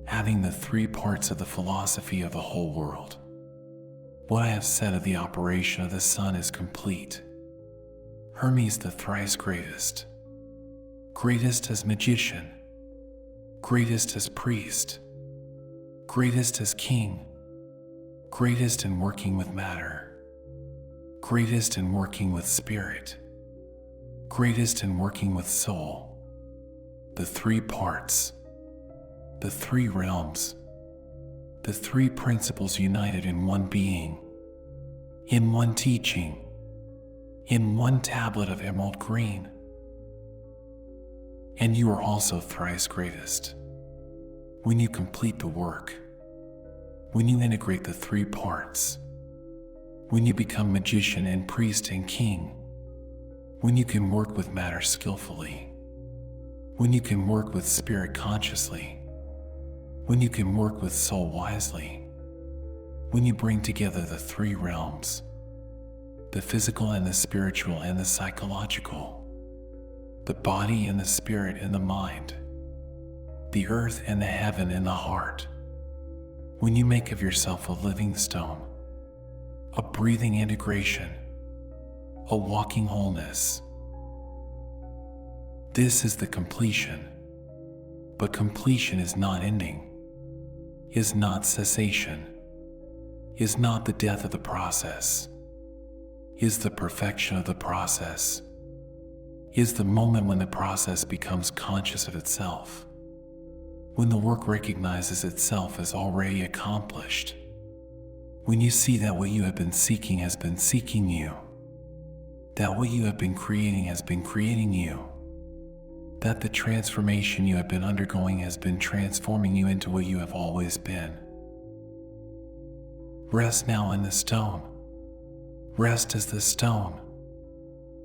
S1: adding the three parts of the philosophy of the whole world. What I have said of the operation of the sun is complete. Hermes the thrice greatest, greatest as magician, greatest as priest, greatest as king, greatest in working with matter, greatest in working with spirit, greatest in working with soul. The three parts, the three realms, the three principles united in one being, in one teaching, in one tablet of emerald green. And you are also thrice greatest. When you complete the work, when you integrate the three parts, when you become magician and priest and king, when you can work with matter skillfully, when you can work with spirit consciously, when you can work with soul wisely, when you bring together the three realms, the physical and the spiritual and the psychological, the body and the spirit and the mind, the earth and the heaven and the heart, when you make of yourself a living stone, a breathing integration, a walking wholeness. This is the completion, but completion is not ending, is not cessation, is not the death of the process, is the perfection of the process, is the moment when the process becomes conscious of itself, when the work recognizes itself as already accomplished, when you see that what you have been seeking has been seeking you, that what you have been creating has been creating you, that the transformation you have been undergoing has been transforming you into what you have always been. Rest now in the stone. Rest as the stone.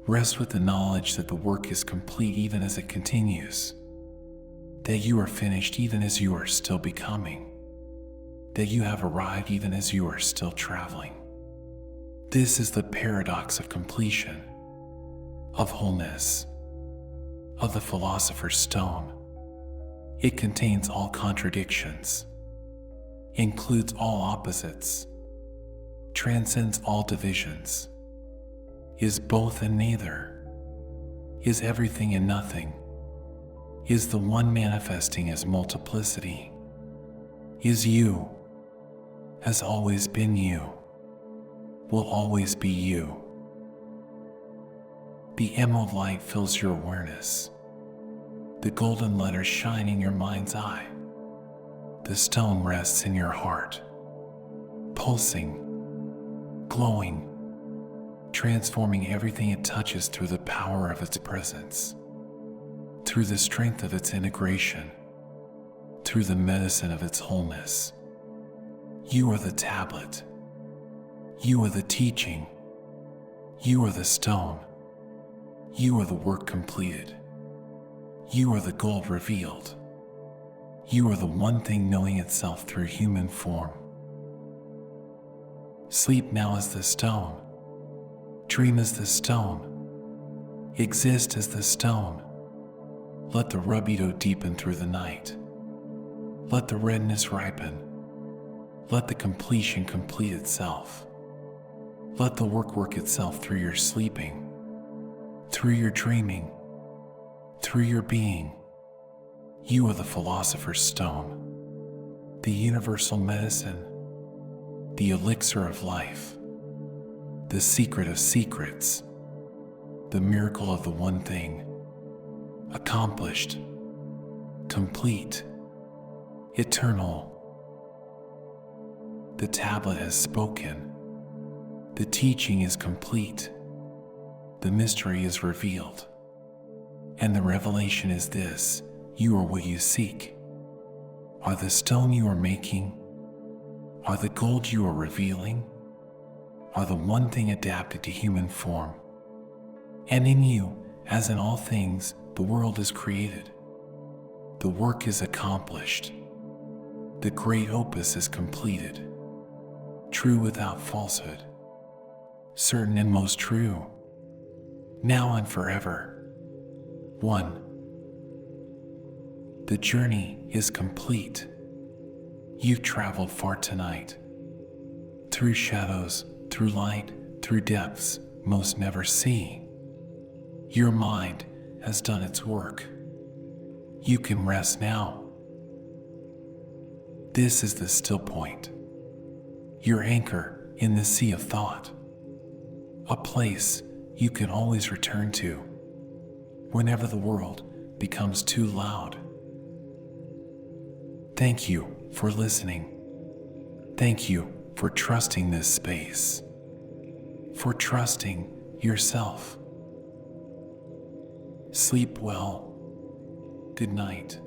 S1: Rest with the knowledge that the work is complete even as it continues, that you are finished even as you are still becoming, that you have arrived even as you are still traveling. This is the paradox of completion, of wholeness, of the philosopher's stone. It contains all contradictions, includes all opposites, transcends all divisions, is both and neither, is everything and nothing, is the one manifesting as multiplicity, is you, has always been you, will always be you. The emerald light fills your awareness. The golden letters shine in your mind's eye. The stone rests in your heart, pulsing, glowing, transforming everything it touches through the power of its presence, through the strength of its integration, through the medicine of its wholeness. You are the tablet. You are the teaching. You are the stone. You are the work completed. You are the gold revealed. You are the one thing knowing itself through human form. Sleep now as the stone. Dream as the stone. Exist as the stone. Let the rubido deepen through the night. Let the redness ripen. Let the completion complete itself. Let the work work itself through your sleeping, through your dreaming, through your being. You are the philosopher's stone, the universal medicine, the elixir of life, the secret of secrets, the miracle of the one thing, accomplished, complete, eternal. The tablet has spoken. The teaching is complete. The mystery is revealed. And the revelation is this: you are what you seek. Are the stone you are making? Are the gold you are revealing? Are the one thing adapted to human form? And in you, as in all things, the world is created. The work is accomplished. The great opus is completed. True without falsehood. Certain and most true. Now and forever. 1. The journey is complete. You've traveled far tonight. Through shadows, through light, through depths most never see. Your mind has done its work. You can rest now. This is the still point. Your anchor in the sea of thought. A place you can always return to whenever the world becomes too loud. Thank you for listening. Thank you for trusting this space. For trusting yourself. Sleep well. Good night.